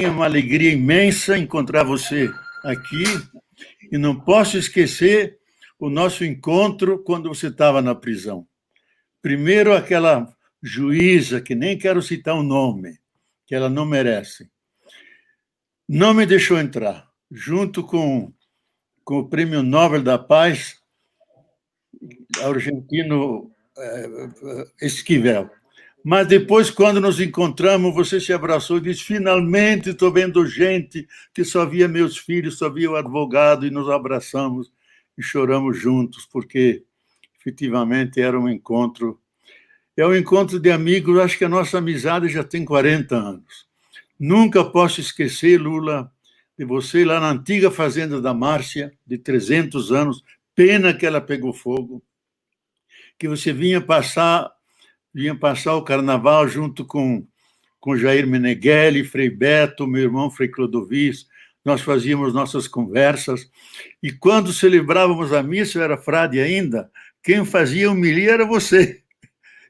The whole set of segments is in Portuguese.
É uma alegria imensa encontrar você aqui e não posso esquecer o nosso encontro quando você estava na prisão. Primeiro, aquela juíza, que nem quero citar o nome, que ela não merece, não me deixou entrar, junto com o Prêmio Nobel da Paz, argentino Esquivel. Mas depois, quando nos encontramos, você se abraçou e disse: finalmente estou vendo gente que só via meus filhos, só via o advogado, e nos abraçamos e choramos juntos, porque efetivamente era um encontro. É um encontro de amigos, acho que a nossa amizade já tem 40 anos. Nunca posso esquecer, Lula, de você lá na antiga fazenda da Márcia, de 300 anos, pena que ela pegou fogo, que você vinha passar o carnaval junto com Jair Meneghelli, Frei Beto, meu irmão Frei Clodovis. Nós fazíamos nossas conversas, e quando celebrávamos a missa, eu era frade ainda, quem fazia homilia era você.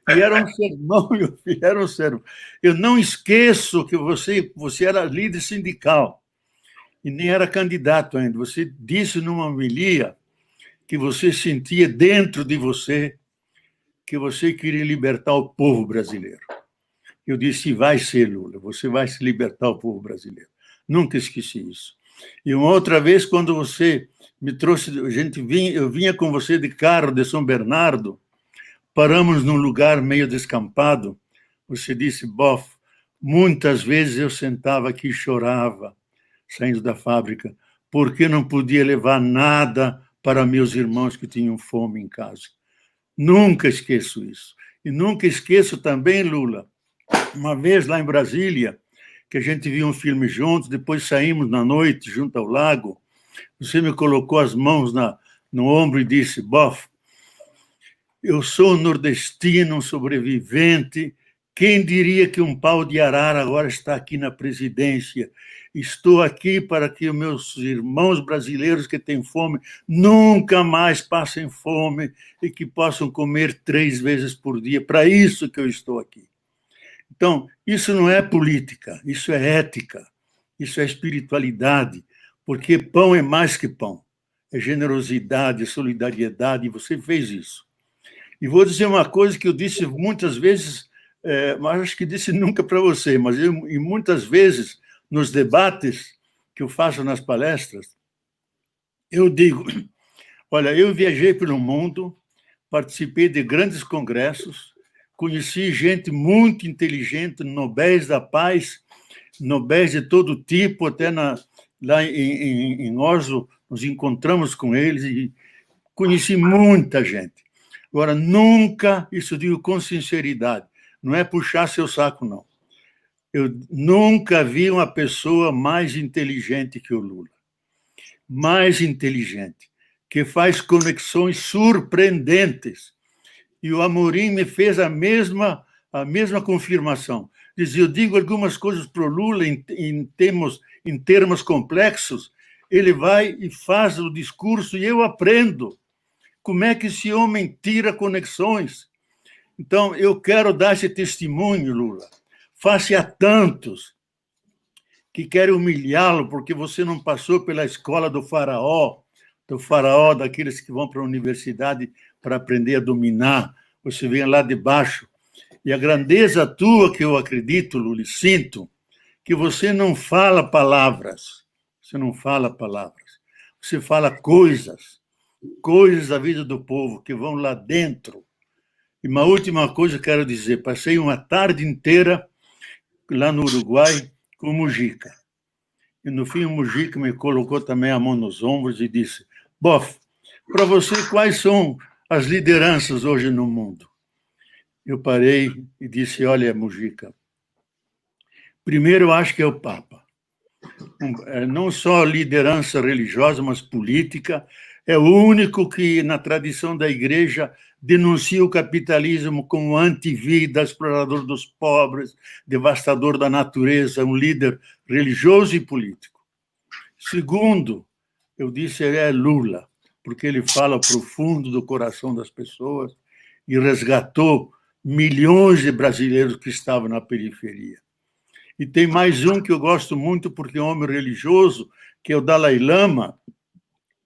E era um sermão, meu filho, era um sermão. Eu não esqueço que você era líder sindical, e nem era candidato ainda. Você disse numa homilia que você sentia dentro de você que você queria libertar o povo brasileiro. Eu disse: vai ser, Lula, você vai se libertar o povo brasileiro. Nunca esqueci isso. E uma outra vez, quando você me trouxe, eu vinha com você de carro de São Bernardo, paramos num lugar meio descampado, você disse: Boff, muitas vezes eu sentava aqui e chorava, saindo da fábrica, porque não podia levar nada para meus irmãos que tinham fome em casa. Nunca esqueço isso. E nunca esqueço também, Lula, uma vez lá em Brasília, que a gente viu um filme juntos, depois saímos na noite junto ao lago, você me colocou as mãos no ombro e disse: Boff, eu sou nordestino, um sobrevivente, quem diria que um pau de arara agora está aqui na presidência? Estou aqui para que os meus irmãos brasileiros que têm fome nunca mais passem fome e que possam comer 3 vezes por dia. Para isso que eu estou aqui. Então, isso não é política, isso é ética, isso é espiritualidade, porque pão é mais que pão. É generosidade, é solidariedade, e você fez isso. E vou dizer uma coisa que eu disse muitas vezes, mas acho que disse nunca para você, mas e muitas vezes nos debates que eu faço nas palestras, eu digo: olha, eu viajei pelo mundo, participei de grandes congressos, conheci gente muito inteligente, nobéis da paz, nobéis de todo tipo, até lá em Oslo, nos encontramos com eles e conheci muita gente. Agora, nunca, isso digo com sinceridade, não é puxar seu saco, não. Eu nunca vi uma pessoa mais inteligente que o Lula. Mais inteligente, que faz conexões surpreendentes. E o Amorim me fez a mesma confirmação. Dizia: eu digo algumas coisas para o Lula em termos complexos, ele vai e faz o discurso e eu aprendo. Como é que esse homem tira conexões? Então, eu quero dar esse testemunho, Lula, face a tantos que querem humilhá-lo porque você não passou pela escola do faraó, daqueles que vão para a universidade para aprender a dominar. Você vem lá de baixo. E a grandeza tua, que eu acredito, Lula, e sinto, que você não fala palavras. Você não fala palavras. Você fala coisas da vida do povo que vão lá dentro. E uma última coisa eu quero dizer: passei uma tarde inteira lá no Uruguai com o Mujica. E no fim o Mujica me colocou também a mão nos ombros e disse: Boff, para você, quais são as lideranças hoje no mundo? Eu parei e disse: olha, Mujica, primeiro eu acho que é o Papa. Não só liderança religiosa, mas política. É o único que, na tradição da Igreja, denuncia o capitalismo como antivida, explorador dos pobres, devastador da natureza, um líder religioso e político. Segundo, eu disse, é Lula, porque ele fala profundo do coração das pessoas e resgatou milhões de brasileiros que estavam na periferia. E tem mais um que eu gosto muito, porque é um homem religioso, que é o Dalai Lama,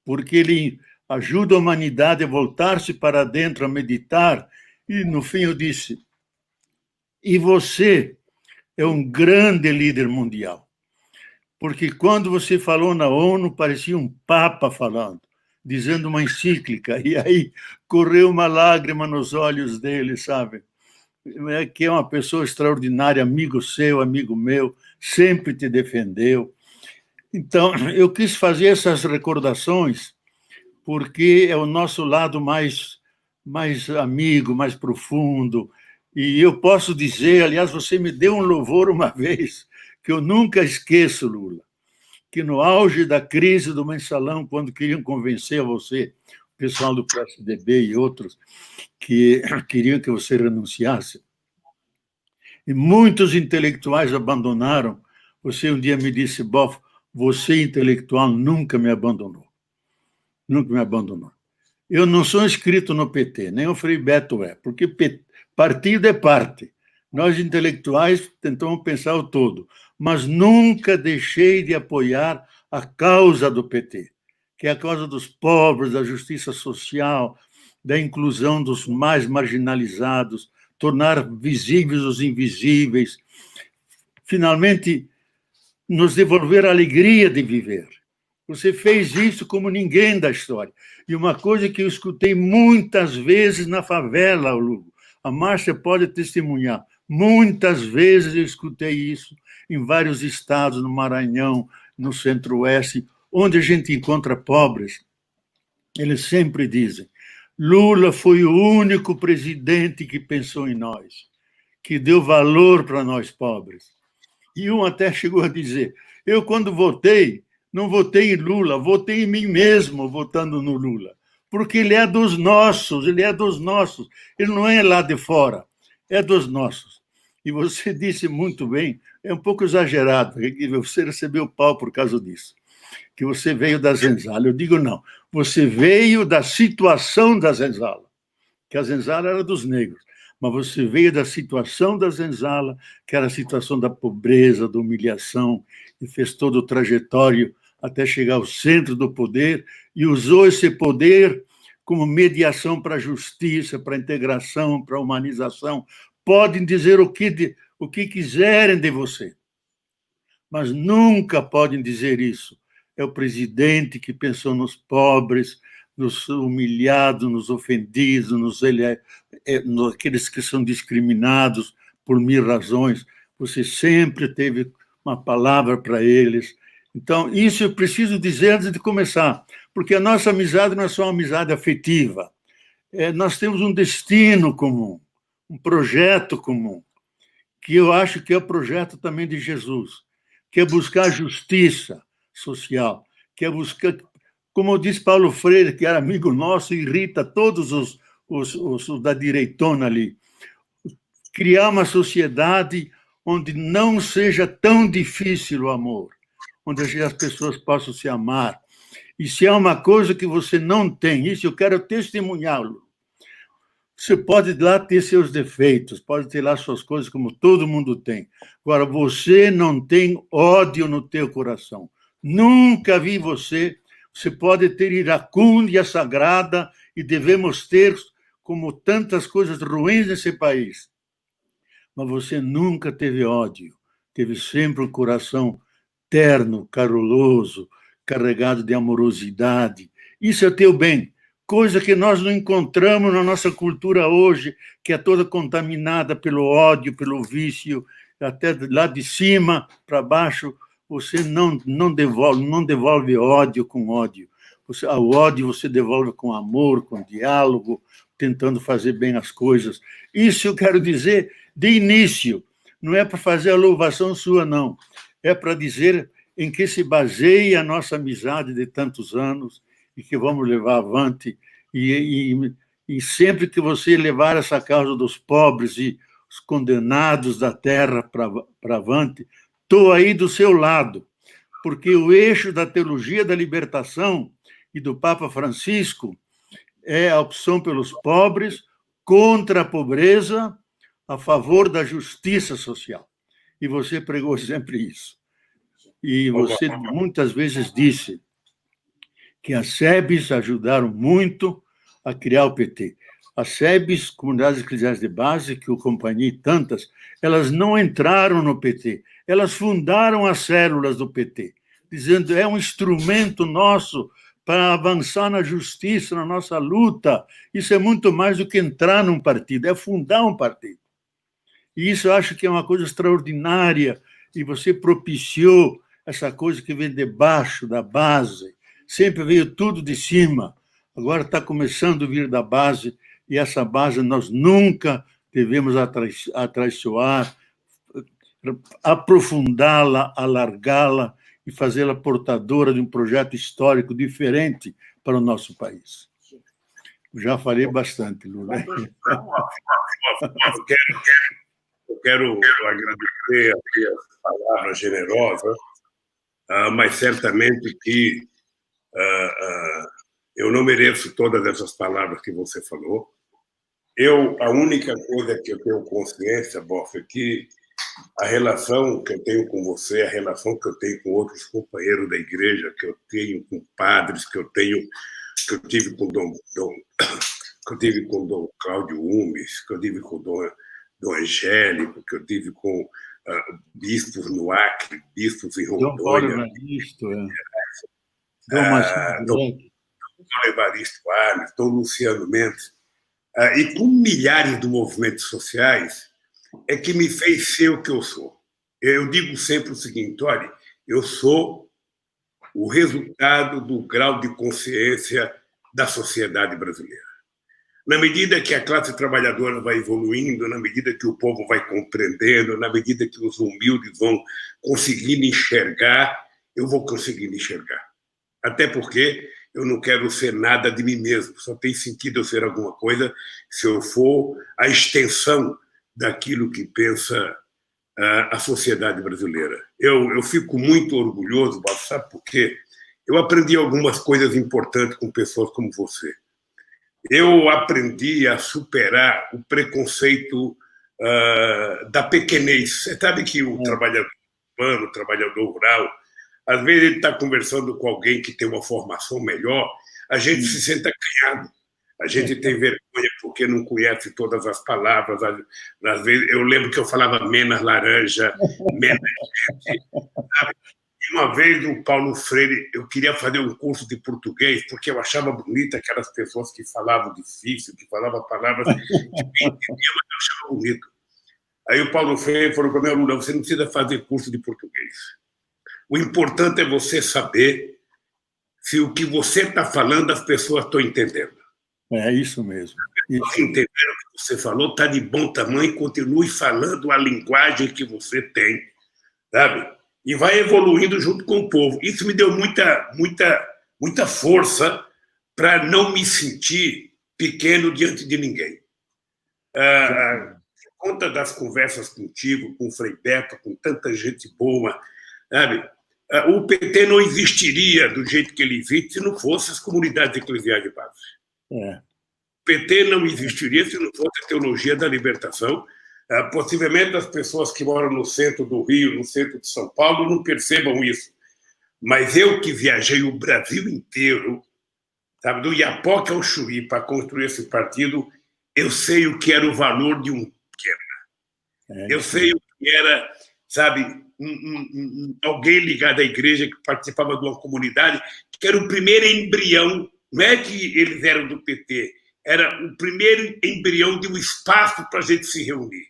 porque ele ajuda a humanidade a voltar-se para dentro, a meditar. E, no fim, eu disse, e você é um grande líder mundial. Porque quando você falou na ONU, parecia um papa falando, dizendo uma encíclica, e aí correu uma lágrima nos olhos dele, sabe? Que é uma pessoa extraordinária, amigo seu, amigo meu, sempre te defendeu. Então, eu quis fazer essas recordações porque é o nosso lado mais amigo, mais profundo. E eu posso dizer, aliás, você me deu um louvor uma vez, que eu nunca esqueço, Lula, que no auge da crise do mensalão, quando queriam convencer você, o pessoal do PSDB e outros, que queriam que você renunciasse, e muitos intelectuais abandonaram, você um dia me disse, Boff, você intelectual nunca me abandonou. Nunca me abandonou. Eu não sou inscrito no PT, nem o Frei Beto é, porque partido é parte. Nós, intelectuais, tentamos pensar o todo, mas nunca deixei de apoiar a causa do PT, que é a causa dos pobres, da justiça social, da inclusão dos mais marginalizados, tornar visíveis os invisíveis, finalmente nos devolver a alegria de viver. Você fez isso como ninguém da história. E uma coisa que eu escutei muitas vezes na favela, Lugo, a Márcia pode testemunhar, muitas vezes eu escutei isso em vários estados, no Maranhão, no Centro-Oeste, onde a gente encontra pobres. Eles sempre dizem, Lula foi o único presidente que pensou em nós, que deu valor para nós pobres. E um até chegou a dizer, eu quando votei, não votei em Lula, votei em mim mesmo votando no Lula, porque ele é dos nossos, ele não é lá de fora, é dos nossos. E você disse muito bem, é um pouco exagerado, você recebeu pau por causa disso, que você veio da Zenzala. Eu digo não, você veio da situação da Zenzala, que a Zenzala era dos negros, mas você veio da situação da Zenzala, que era a situação da pobreza, da humilhação, e fez todo o trajetório até chegar ao centro do poder, e usou esse poder como mediação para a justiça, para a integração, para a humanização. Podem dizer o que quiserem de você, mas nunca podem dizer isso. É o presidente que pensou nos pobres, nos humilhados, nos ofendidos, naqueles que são discriminados por mil razões. Você sempre teve uma palavra para eles. Então, isso eu preciso dizer antes de começar, porque a nossa amizade não é só uma amizade afetiva. Nós temos um destino comum, um projeto comum, que eu acho que é o projeto também de Jesus, que é buscar justiça social, que é buscar, como diz Paulo Freire, que era amigo nosso, irrita todos os da direitona ali, criar uma sociedade onde não seja tão difícil o amor, onde as pessoas possam se amar. E se há uma coisa que você não tem, isso eu quero testemunhá-lo. Você pode lá ter seus defeitos, pode ter lá suas coisas como todo mundo tem. Agora, você não tem ódio no teu coração. Nunca vi você. Você pode ter iracúndia sagrada e devemos ter, como tantas coisas ruins nesse país. Mas você nunca teve ódio. Teve sempre um coração terno, caruloso, carregado de amorosidade. Isso é teu bem. Coisa que nós não encontramos na nossa cultura hoje, que é toda contaminada pelo ódio, pelo vício, até lá de cima para baixo, você não devolve ódio com ódio. O ódio você devolve com amor, com diálogo, tentando fazer bem as coisas. Isso eu quero dizer de início, não é para fazer a louvação sua, não. É para dizer em que se baseia a nossa amizade de tantos anos, e que vamos levar avante, e sempre que você levar essa causa dos pobres e os condenados da terra para avante, estou aí do seu lado, porque o eixo da teologia da libertação e do Papa Francisco é a opção pelos pobres, contra a pobreza, a favor da justiça social. e você pregou sempre isso. E você muitas vezes disse que as SEBs ajudaram muito a criar o PT. As SEBs, Comunidades Eclesiais de Base, que eu acompanhei tantas, elas não entraram no PT, elas fundaram as células do PT, dizendo é um instrumento nosso para avançar na justiça, na nossa luta. Isso é muito mais do que entrar num partido, é fundar um partido. E isso eu acho que é uma coisa extraordinária, e você propiciou essa coisa que vem de baixo, da base. Sempre veio tudo de cima, agora está começando a vir da base, e essa base nós nunca devemos atraiçoar, aprofundá-la, alargá-la e fazê-la portadora de um projeto histórico diferente para o nosso país. Já falei bastante, Lula. Eu quero agradecer as palavras generosas, mas certamente que eu não mereço todas essas palavras que você falou. A única coisa que eu tenho consciência, Boff, é que a relação que eu tenho com você, a relação que eu tenho com outros companheiros da igreja, que eu tenho com padres, que eu tive com que eu tive com Dom Cláudio Umes, que eu tive com Dom Angélico, que eu tive com bispos no Acre, bispos em Rondônia. Dom Paulo Evaristo, Dom Evaristo Arnes, Dom Luciano Mendes, e com milhares de movimentos sociais, é que me fez ser o que eu sou. Eu digo sempre o seguinte, olha, eu sou o resultado do grau de consciência da sociedade brasileira. Na medida que a classe trabalhadora vai evoluindo, na medida que o povo vai compreendendo, na medida que os humildes vão conseguindo enxergar, eu vou conseguindo enxergar. Até porque eu não quero ser nada de mim mesmo, só tem sentido eu ser alguma coisa se eu for a extensão daquilo que pensa a sociedade brasileira. Eu fico muito orgulhoso, sabe por quê? Eu aprendi algumas coisas importantes com pessoas como você. Eu aprendi a superar o preconceito da pequenez. Você sabe que o trabalhador urbano, o trabalhador rural, às vezes ele está conversando com alguém que tem uma formação melhor, a gente se sente acanhado, a gente tem vergonha porque não conhece todas as palavras. Às vezes, eu lembro que eu falava menos laranja, menos gente, sabe? E uma vez o Paulo Freire, eu queria fazer um curso de português porque eu achava bonita aquelas pessoas que falavam difícil, que falavam palavras que eu entendia, mas eu achava bonito. Aí o Paulo Freire falou para mim, Lula, você não precisa fazer curso de português. O importante é você saber se o que você está falando as pessoas estão entendendo. É isso mesmo. Se entenderam o que você falou, está de bom tamanho, continue falando a linguagem que você tem, sabe? E vai evoluindo junto com o povo. Isso me deu muita força para não me sentir pequeno diante de ninguém. Por conta das conversas contigo, com o Frei Beto, com tanta gente boa, sabe? O PT não existiria do jeito que ele existe se não fosse as comunidades eclesiais de base. O PT não existiria se não fosse a teologia da libertação. Possivelmente as pessoas que moram no centro do Rio, no centro de São Paulo, não percebam isso. Mas eu que viajei o Brasil inteiro, sabe, do Iapoque ao Chuí, para construir esse partido, eu sei o que era o valor de um pequeno. Eu sei o que era, sabe, alguém ligado à igreja que participava de uma comunidade, que era o primeiro embrião, não é que eles eram do PT, era o primeiro embrião de um espaço para a gente se reunir.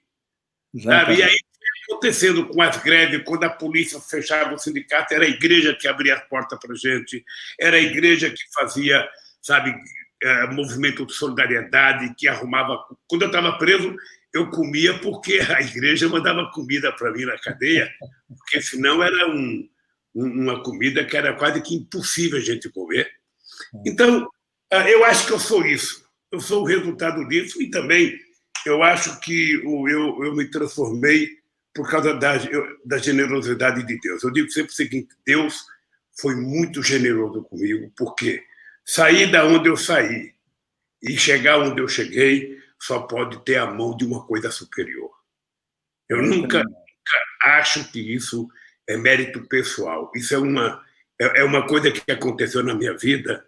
Sabe? E aí, acontecendo com as greves, quando a polícia fechava o sindicato, era a igreja que abria as portas para a gente, era a igreja que fazia, sabe, movimento de solidariedade, que arrumava... Quando eu estava preso, eu comia porque a igreja mandava comida para mim na cadeia, porque senão era uma comida que era quase que impossível a gente comer. Então, eu acho que eu sou isso. Eu sou o resultado disso e também eu acho que eu me transformei por causa da generosidade de Deus. Eu digo sempre o seguinte, Deus foi muito generoso comigo, porque sair da onde eu saí e chegar onde eu cheguei só pode ter a mão de uma coisa superior. Eu nunca acho que isso é mérito pessoal. Isso é uma coisa que aconteceu na minha vida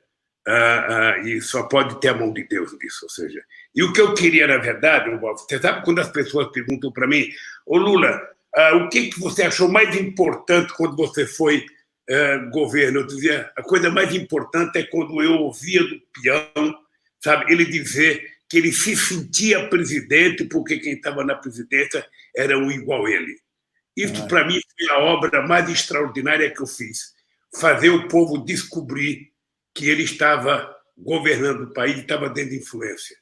e só pode ter a mão de Deus nisso. Ou seja, e o que eu queria, na verdade, você sabe quando as pessoas perguntam para mim, ô Lula, o que você achou mais importante quando você foi governo? Eu dizia, a coisa mais importante é quando eu ouvia do peão, sabe, ele dizer que ele se sentia presidente porque quem estava na presidência era um igual a ele. Isso, para mim, foi a obra mais extraordinária que eu fiz. Fazer o povo descobrir que ele estava governando o país, estava dando influência.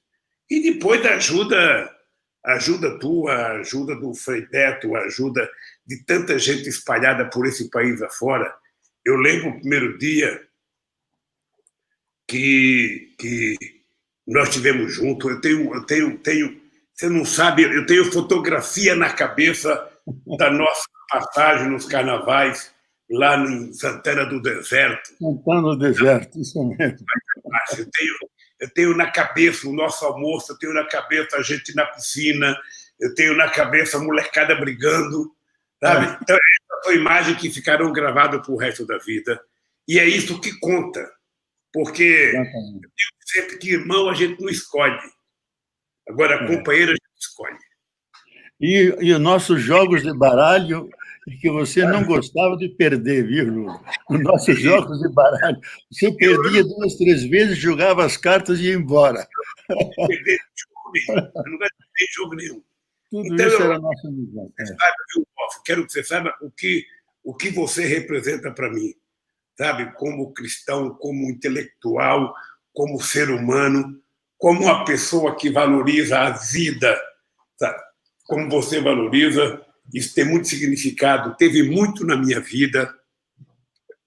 E depois da ajuda tua, a ajuda do Frei Beto, a ajuda de tanta gente espalhada por esse país afora. Eu lembro o primeiro dia que nós estivemos juntos. Eu tenho, você não sabe, eu tenho fotografia na cabeça da nossa passagem nos carnavais lá em Santana do Deserto. Santana do Deserto, isso mesmo. Eu tenho na cabeça o nosso almoço, eu tenho na cabeça a gente na piscina, eu tenho na cabeça a molecada brigando, sabe? Então, essa foi a imagem que ficaram gravadas para o resto da vida. E é isso que conta, porque eu digo sempre que irmão a gente não escolhe. Agora, companheiro a gente escolhe. E os nossos jogos de baralho, que você não gostava de perder, viu, Lula? Os nossos jogos de baralho. Você perdia 2, 3 vezes, jogava as cartas e ia embora. Eu não gosto de perder jogo nenhum. Tudo então, isso era a nossa amizade. Quero que você saiba o que você representa para mim, sabe? Como cristão, como intelectual, como ser humano, como uma pessoa que valoriza a vida, sabe? Como você valoriza, isso tem muito significado, teve muito na minha vida,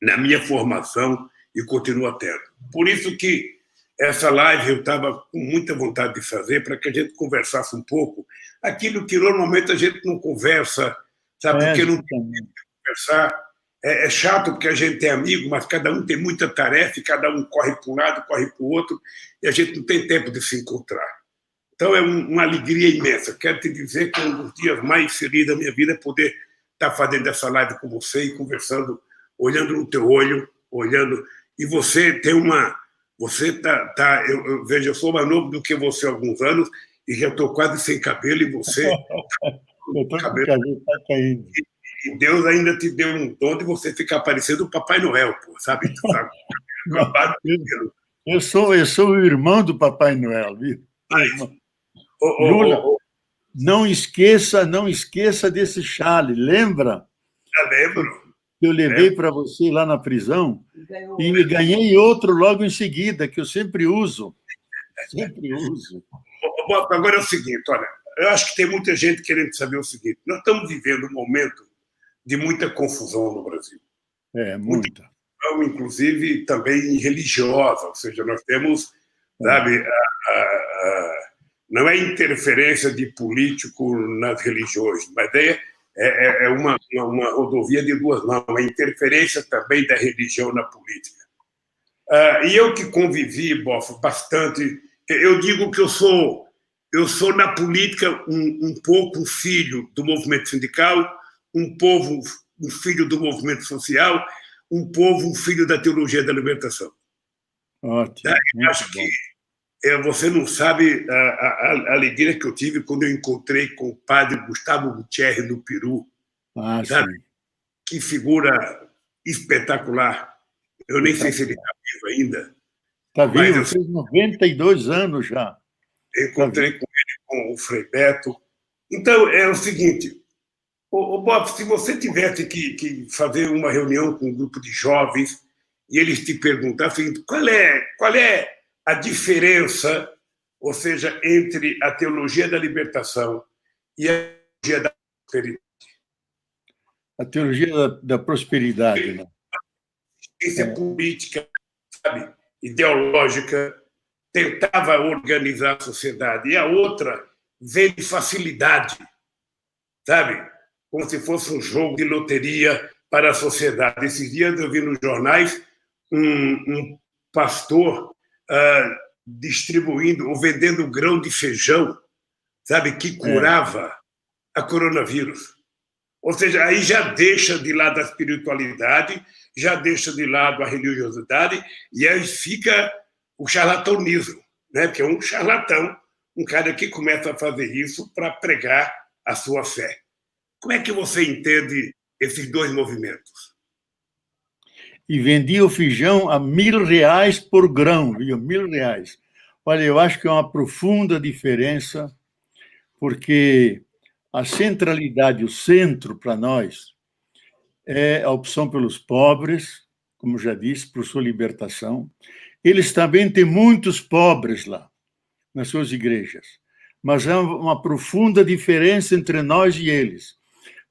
na minha formação e continua tendo. Por isso que essa live eu estava com muita vontade de fazer para que a gente conversasse um pouco aquilo que normalmente a gente não conversa, sabe? Porque não tem tempo de conversar. É chato porque a gente é amigo, mas cada um tem muita tarefa e cada um corre para um lado, corre para o outro e a gente não tem tempo de se encontrar. Então, é uma alegria imensa. Quero te dizer que um dos dias mais felizes da minha vida é poder estar fazendo essa live com você e conversando, olhando no teu olho, olhando. E você tem uma... Você eu vejo, eu sou mais novo do que você há alguns anos e já estou quase sem cabelo e você... eu estou com o cabelo tá caindo. E Deus ainda te deu um dom de você ficar parecendo o Papai Noel, pô, sabe? Eu sou o irmão do Papai Noel, viu? Lula, não esqueça desse chale, lembra? Já lembro. Eu levei para você lá na prisão e ganhei outro logo em seguida, que eu sempre uso. Sempre uso. Agora é o seguinte, olha, eu acho que tem muita gente querendo saber o seguinte, nós estamos vivendo um momento de muita confusão no Brasil. Muita. Inclusive também religiosa, ou seja, nós temos, sabe, não é interferência de político nas religiões, mas é uma rodovia de duas mãos, é interferência também da religião na política. E eu que convivi, bastante, eu digo que eu sou na política um pouco um filho do movimento sindical, um filho do movimento social, um filho da teologia da libertação. Ótimo. Eu acho que você não sabe a alegria que eu tive quando eu encontrei com o padre Gustavo Gutierrez no Peru. Sabe? Que figura espetacular. Eu nem sei se ele está vivo ainda. Está vivo, fez 92 anos já. Eu encontrei com ele, com o Frei Beto. Então, é o seguinte, Bob, se você tivesse que fazer uma reunião com um grupo de jovens e eles te perguntassem qual é a diferença, ou seja, entre a teologia da libertação e a teologia da prosperidade. A teologia da prosperidade, né? Ciência política, sabe, ideológica, tentava organizar a sociedade, e a outra veio de facilidade, sabe? Como se fosse um jogo de loteria para a sociedade. Esses dias eu vi nos jornais um pastor distribuindo ou vendendo grão de feijão, sabe, que curava a coronavírus. Ou seja, aí já deixa de lado a espiritualidade, já deixa de lado a religiosidade, e aí fica o charlatanismo, né? Porque é um charlatão, um cara que começa a fazer isso para pregar a sua fé. Como é que você entende esses dois movimentos? E vendia o feijão a R$ 1.000 por grão, viu? R$ 1.000. Olha, eu acho que é uma profunda diferença, porque a centralidade, o centro para nós, é a opção pelos pobres, como já disse, por sua libertação. Eles também têm muitos pobres lá, nas suas igrejas, mas há uma profunda diferença entre nós e eles,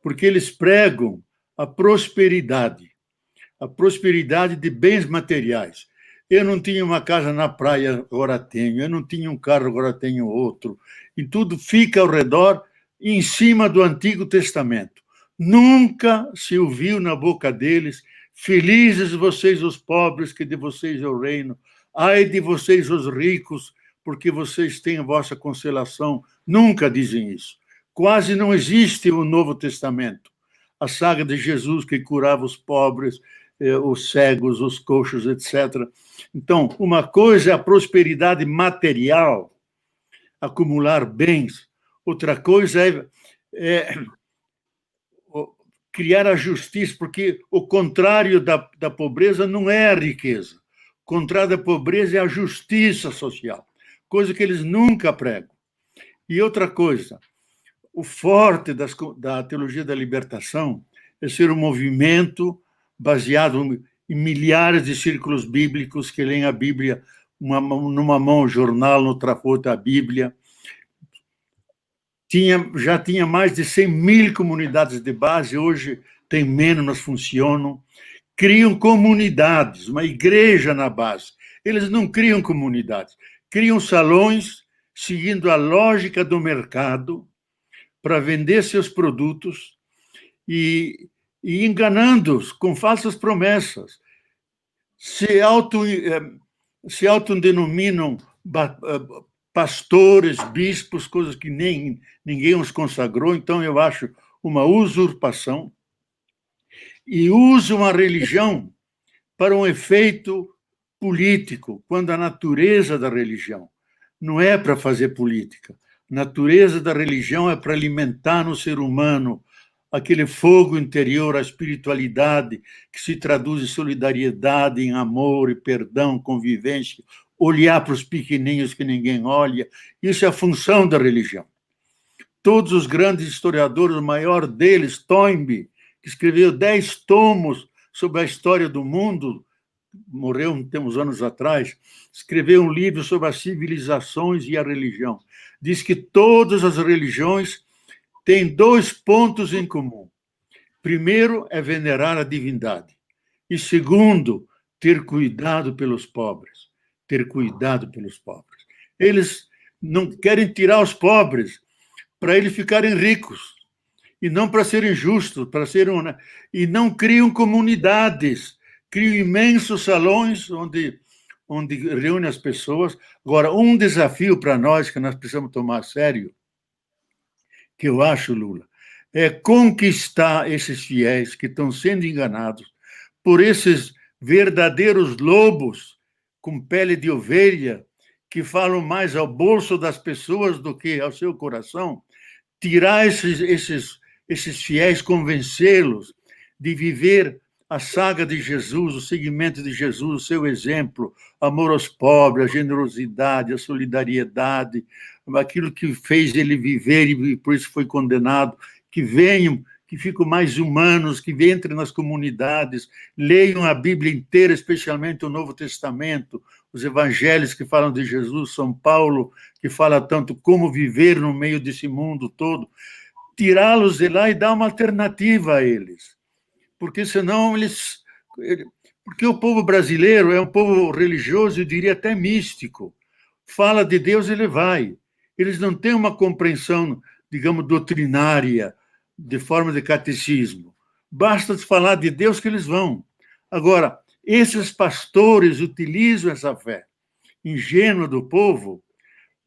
porque eles pregam a prosperidade de bens materiais. Eu não tinha uma casa na praia, agora tenho. Eu não tinha um carro, agora tenho outro. E tudo fica ao redor, em cima do Antigo Testamento. Nunca se ouviu na boca deles: felizes vocês os pobres, que de vocês é o reino. Ai de vocês os ricos, porque vocês têm a vossa consolação. Nunca dizem isso. Quase não existe o Novo Testamento. A saga de Jesus que curava os pobres, os cegos, os coxos, etc. Então, uma coisa é a prosperidade material, acumular bens. Outra coisa é criar a justiça, porque o contrário da pobreza não é a riqueza. O contrário da pobreza é a justiça social, coisa que eles nunca pregam. E outra coisa, o forte da teologia da libertação é ser um movimento baseado em milhares de círculos bíblicos que leem a Bíblia, numa mão o jornal, noutra outra a Bíblia. Já tinha mais de 100.000 comunidades de base, hoje tem menos, mas funcionam. Criam comunidades, uma igreja na base. Eles não criam comunidades, criam salões seguindo a lógica do mercado para vender seus produtos e enganando-os com falsas promessas. Se autodenominam pastores, bispos, coisas que nem ninguém os consagrou. Então, eu acho uma usurpação. E usam a religião para um efeito político, quando a natureza da religião não é para fazer política. A natureza da religião é para alimentar no ser humano aquele fogo interior, a espiritualidade, que se traduz em solidariedade, em amor e perdão, convivência, olhar para os pequenininhos que ninguém olha. Isso é a função da religião. Todos os grandes historiadores, o maior deles, Toynbee, que escreveu 10 tomos sobre a história do mundo, morreu uns anos atrás, escreveu um livro sobre as civilizações e a religião. Diz que todas as religiões têm 2 pontos em comum. Primeiro é venerar a divindade. E segundo, ter cuidado pelos pobres. Ter cuidado pelos pobres. Eles não querem tirar os pobres para eles ficarem ricos, e não para serem justos, e não criam comunidades, criam imensos salões onde reúnem as pessoas. Agora, um desafio para nós que nós precisamos tomar a sério, que eu acho, Lula, é conquistar esses fiéis que estão sendo enganados por esses verdadeiros lobos com pele de ovelha, que falam mais ao bolso das pessoas do que ao seu coração. Tirar esses fiéis, convencê-los de viver a saga de Jesus, o seguimento de Jesus, o seu exemplo, amor aos pobres, a generosidade, a solidariedade, aquilo que fez ele viver e por isso foi condenado, que venham, que ficam mais humanos, que entrem nas comunidades, leiam a Bíblia inteira, especialmente o Novo Testamento, os evangelhos que falam de Jesus, São Paulo, que fala tanto como viver no meio desse mundo todo, tirá-los de lá e dar uma alternativa a eles. Porque senão porque o povo brasileiro é um povo religioso, eu diria até místico. Fala de Deus, ele vai. Eles não têm uma compreensão, digamos, doutrinária, de forma de catecismo. Basta falar de Deus que eles vão. Agora, esses pastores utilizam essa fé ingênua do povo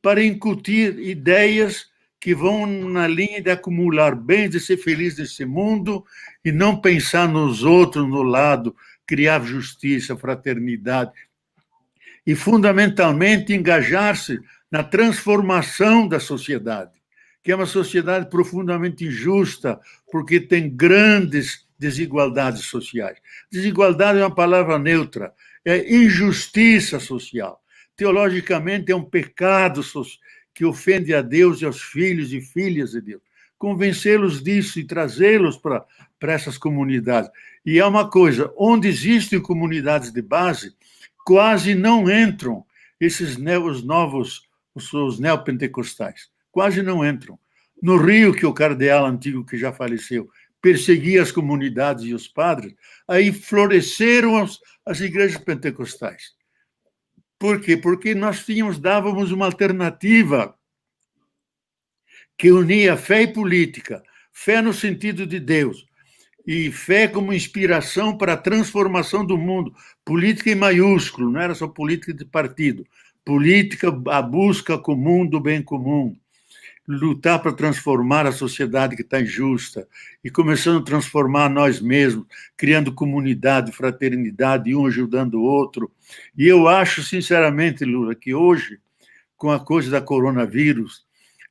para incutir ideias que vão na linha de acumular bens, de ser feliz nesse mundo e não pensar nos outros, no lado, criar justiça, fraternidade e, fundamentalmente, engajar-se na transformação da sociedade, que é uma sociedade profundamente injusta, porque tem grandes desigualdades sociais. Desigualdade é uma palavra neutra, é injustiça social. Teologicamente, é um pecado que ofende a Deus e aos filhos e filhas de Deus. Convencê-los disso e trazê-los para essas comunidades. E é uma coisa, onde existem comunidades de base, quase não entram os neopentecostais. Quase não entram. No Rio, que o cardeal antigo, que já faleceu, perseguia as comunidades e os padres, aí floresceram as igrejas pentecostais. Por quê? Porque nós dávamos uma alternativa que unia fé e política, fé no sentido de Deus, e fé como inspiração para a transformação do mundo, política em maiúsculo, não era só política de partido, política, a busca comum do bem comum, lutar para transformar a sociedade que está injusta, e começando a transformar nós mesmos, criando comunidade, fraternidade, um ajudando o outro. E eu acho, sinceramente, Lula, que hoje, com a coisa da coronavírus,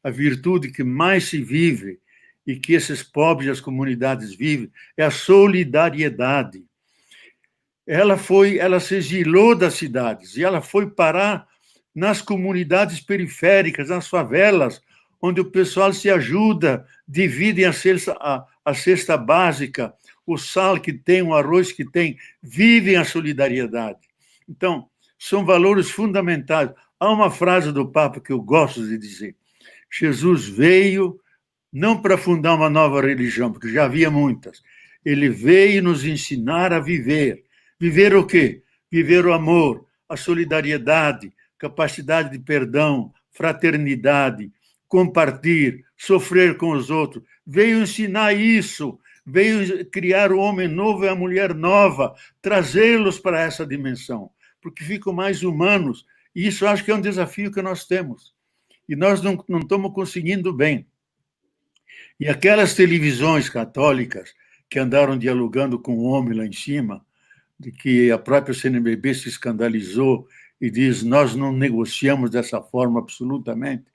a virtude que mais se vive e que esses pobres das comunidades vivem é a solidariedade. Ela se exilou das cidades e ela foi parar nas comunidades periféricas, nas favelas, onde o pessoal se ajuda, dividem a cesta básica, o sal que tem, o arroz que tem, vivem a solidariedade. Então, são valores fundamentais. Há uma frase do Papa que eu gosto de dizer: Jesus veio não para fundar uma nova religião, porque já havia muitas. Ele veio nos ensinar a viver. Viver o quê? Viver o amor, a solidariedade, capacidade de perdão, fraternidade, compartilhar, sofrer com os outros. Veio ensinar isso, veio criar o homem novo e a mulher nova, trazê-los para essa dimensão, porque ficam mais humanos. E isso acho que é um desafio que nós temos. E nós não estamos conseguindo bem. E aquelas televisões católicas que andaram dialogando com o homem lá em cima, de que a própria CNBB se escandalizou e diz: nós não negociamos dessa forma absolutamente.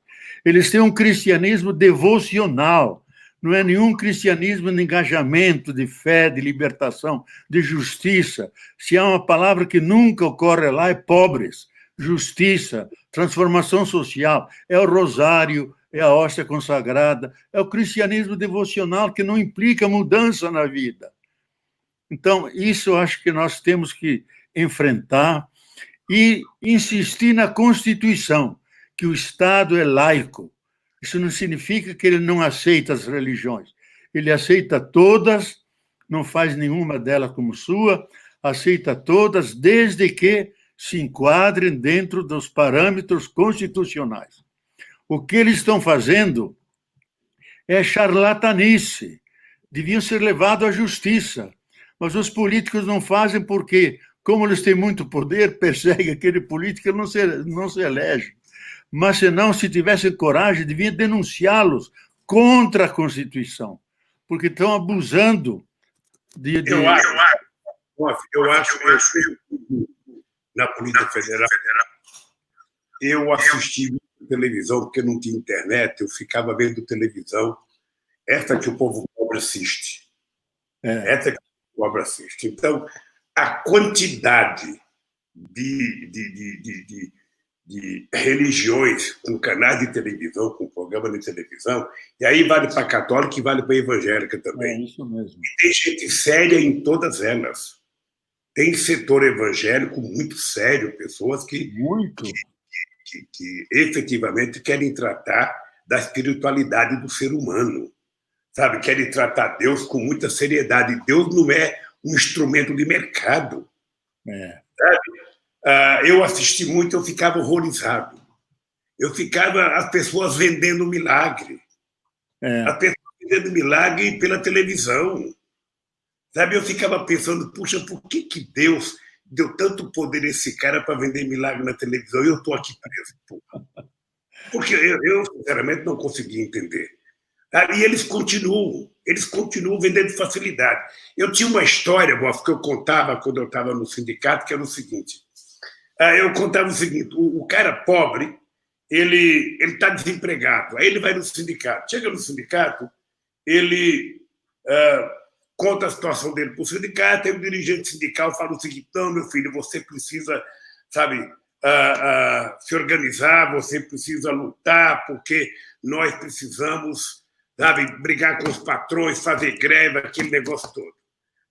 Eles têm um cristianismo devocional, não é nenhum cristianismo de engajamento, de fé, de libertação, de justiça. Se há uma palavra que nunca ocorre lá, é pobres, justiça, transformação social, é o rosário, é a hóstia consagrada, é o cristianismo devocional que não implica mudança na vida. Então, isso eu acho que nós temos que enfrentar e insistir na Constituição, que o Estado é laico. Isso não significa que ele não aceita as religiões. Ele aceita todas, não faz nenhuma delas como sua, aceita todas, desde que se enquadrem dentro dos parâmetros constitucionais. O que eles estão fazendo é charlatanice. Deviam ser levados à justiça. Mas os políticos não fazem porque, como eles têm muito poder, perseguem aquele político e não se elege. Mas, senão, se tivessem coragem, deviam denunciá-los contra a Constituição, porque estão abusando de... Eu acho que na política federal, eu assisti televisão, porque não tinha internet, eu ficava vendo televisão, essa que o povo pobre assiste. Essa que o pobre assiste. Então, a quantidade de religiões com canais de televisão, com programa de televisão, e aí vale para a católica e vale para a evangélica também. É isso mesmo. E tem gente séria em todas elas. Tem setor evangélico muito sério, pessoas que efetivamente querem tratar da espiritualidade do ser humano, sabe? Querem tratar Deus com muita seriedade. Deus não é um instrumento de mercado. Sabe? Eu assisti muito, eu ficava horrorizado. As pessoas vendendo milagre. As pessoas vendendo milagre pela televisão. Sabe? Eu ficava pensando, puxa, por que Deus deu tanto poder a esse cara para vender milagre na televisão e eu estou aqui preso? Porque eu, sinceramente, não consegui entender. E eles continuam vendendo facilidade. Eu tinha uma história, Boff, que eu contava quando eu estava no sindicato, que era o seguinte. Eu contava o seguinte, o cara pobre, ele está desempregado, aí ele vai no sindicato. Chega no sindicato, ele conta a situação dele para o sindicato, aí o dirigente sindical fala o seguinte, não, meu filho, você precisa, sabe, se organizar, você precisa lutar, porque nós precisamos, sabe, brigar com os patrões, fazer greve, aquele negócio todo.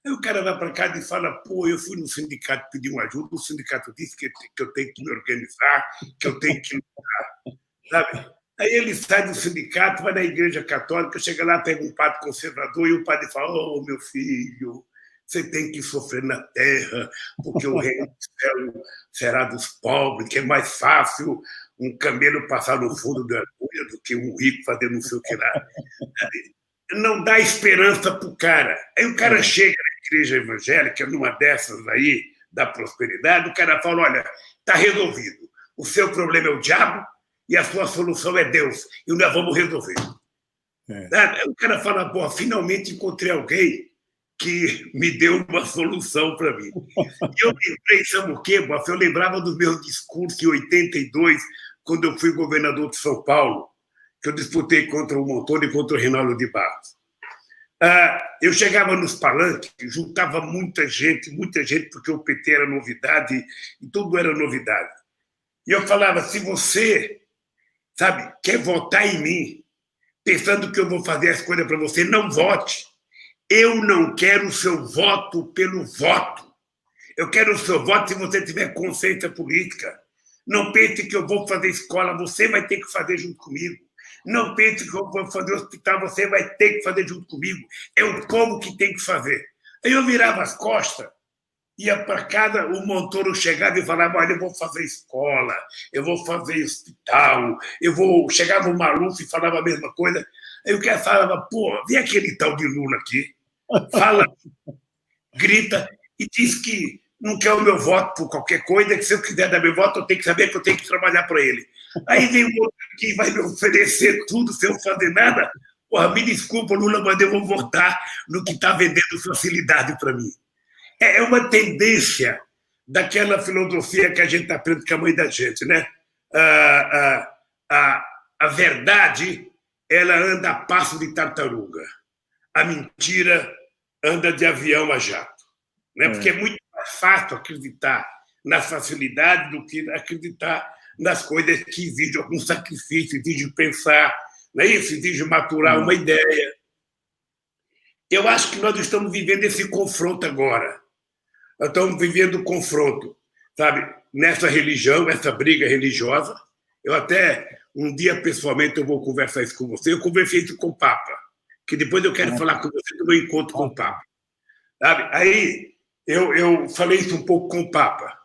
Aí o cara vai para casa e fala, pô, eu fui no sindicato pedir uma ajuda, o sindicato disse que eu tenho que me organizar, que eu tenho que lutar, sabe? Aí ele sai do sindicato, vai na igreja católica, chega lá, pega um padre conservador e o padre fala, oh, meu filho, você tem que sofrer na terra, porque o reino do céu será dos pobres, que é mais fácil um camelo passar no fundo da agulha do que um rico fazer não sei o que lá. Não dá esperança para o cara. Aí o cara chega na igreja evangélica, numa dessas aí, da prosperidade, o cara fala, olha, está resolvido. O seu problema é o diabo e a sua solução é Deus. E nós vamos resolver. Aí o cara fala, pô, finalmente encontrei alguém que me deu uma solução para mim. E eu lembrei, sabe o quê, Boff? Eu lembrava do meu discurso em 82, quando eu fui governador de São Paulo, que eu disputei contra o Montoro e contra o Reinaldo de Barros. Eu chegava nos palanques, juntava muita gente, porque o PT era novidade e tudo era novidade. E eu falava, se você, sabe, quer votar em mim, pensando que eu vou fazer as coisas para você, não vote. Eu não quero o seu voto pelo voto. Eu quero o seu voto se você tiver consciência política. Não pense que eu vou fazer escola, você vai ter que fazer junto comigo. Não pense que eu vou fazer hospital, você vai ter que fazer junto comigo. É o povo que tem que fazer. Aí eu virava as costas, ia para casa, o Montoro chegava e falava, olha, eu vou fazer escola, eu vou fazer hospital, chegava o Maluf e falava a mesma coisa. Aí o cara falava, pô, vem aquele tal de Lula aqui, fala, grita e diz que não quer o meu voto por qualquer coisa, que se eu quiser dar meu voto, eu tenho que saber que eu tenho que trabalhar para ele. Aí vem o outro que vai me oferecer tudo sem eu fazer nada. Porra, me desculpa, Lula, mas eu vou votar no que está vendendo facilidade para mim. É uma tendência daquela filosofia que a gente aprende com a mãe da gente, né? A verdade, ela anda a passo de tartaruga. A mentira anda de avião a jato. Né? Porque é muito mais fácil acreditar na facilidade do que acreditar nas coisas que exigem algum sacrifício, exigem pensar, não é isso? Exigem maturar uma ideia. Eu acho que nós estamos vivendo esse confronto agora. Nós estamos vivendo o confronto, sabe? Nessa religião, essa briga religiosa. Eu até, um dia, pessoalmente, eu vou conversar isso com você. Eu conversei isso com o Papa, que depois eu quero falar com você do meu encontro com o Papa. Sabe? Aí, eu falei isso um pouco com o Papa,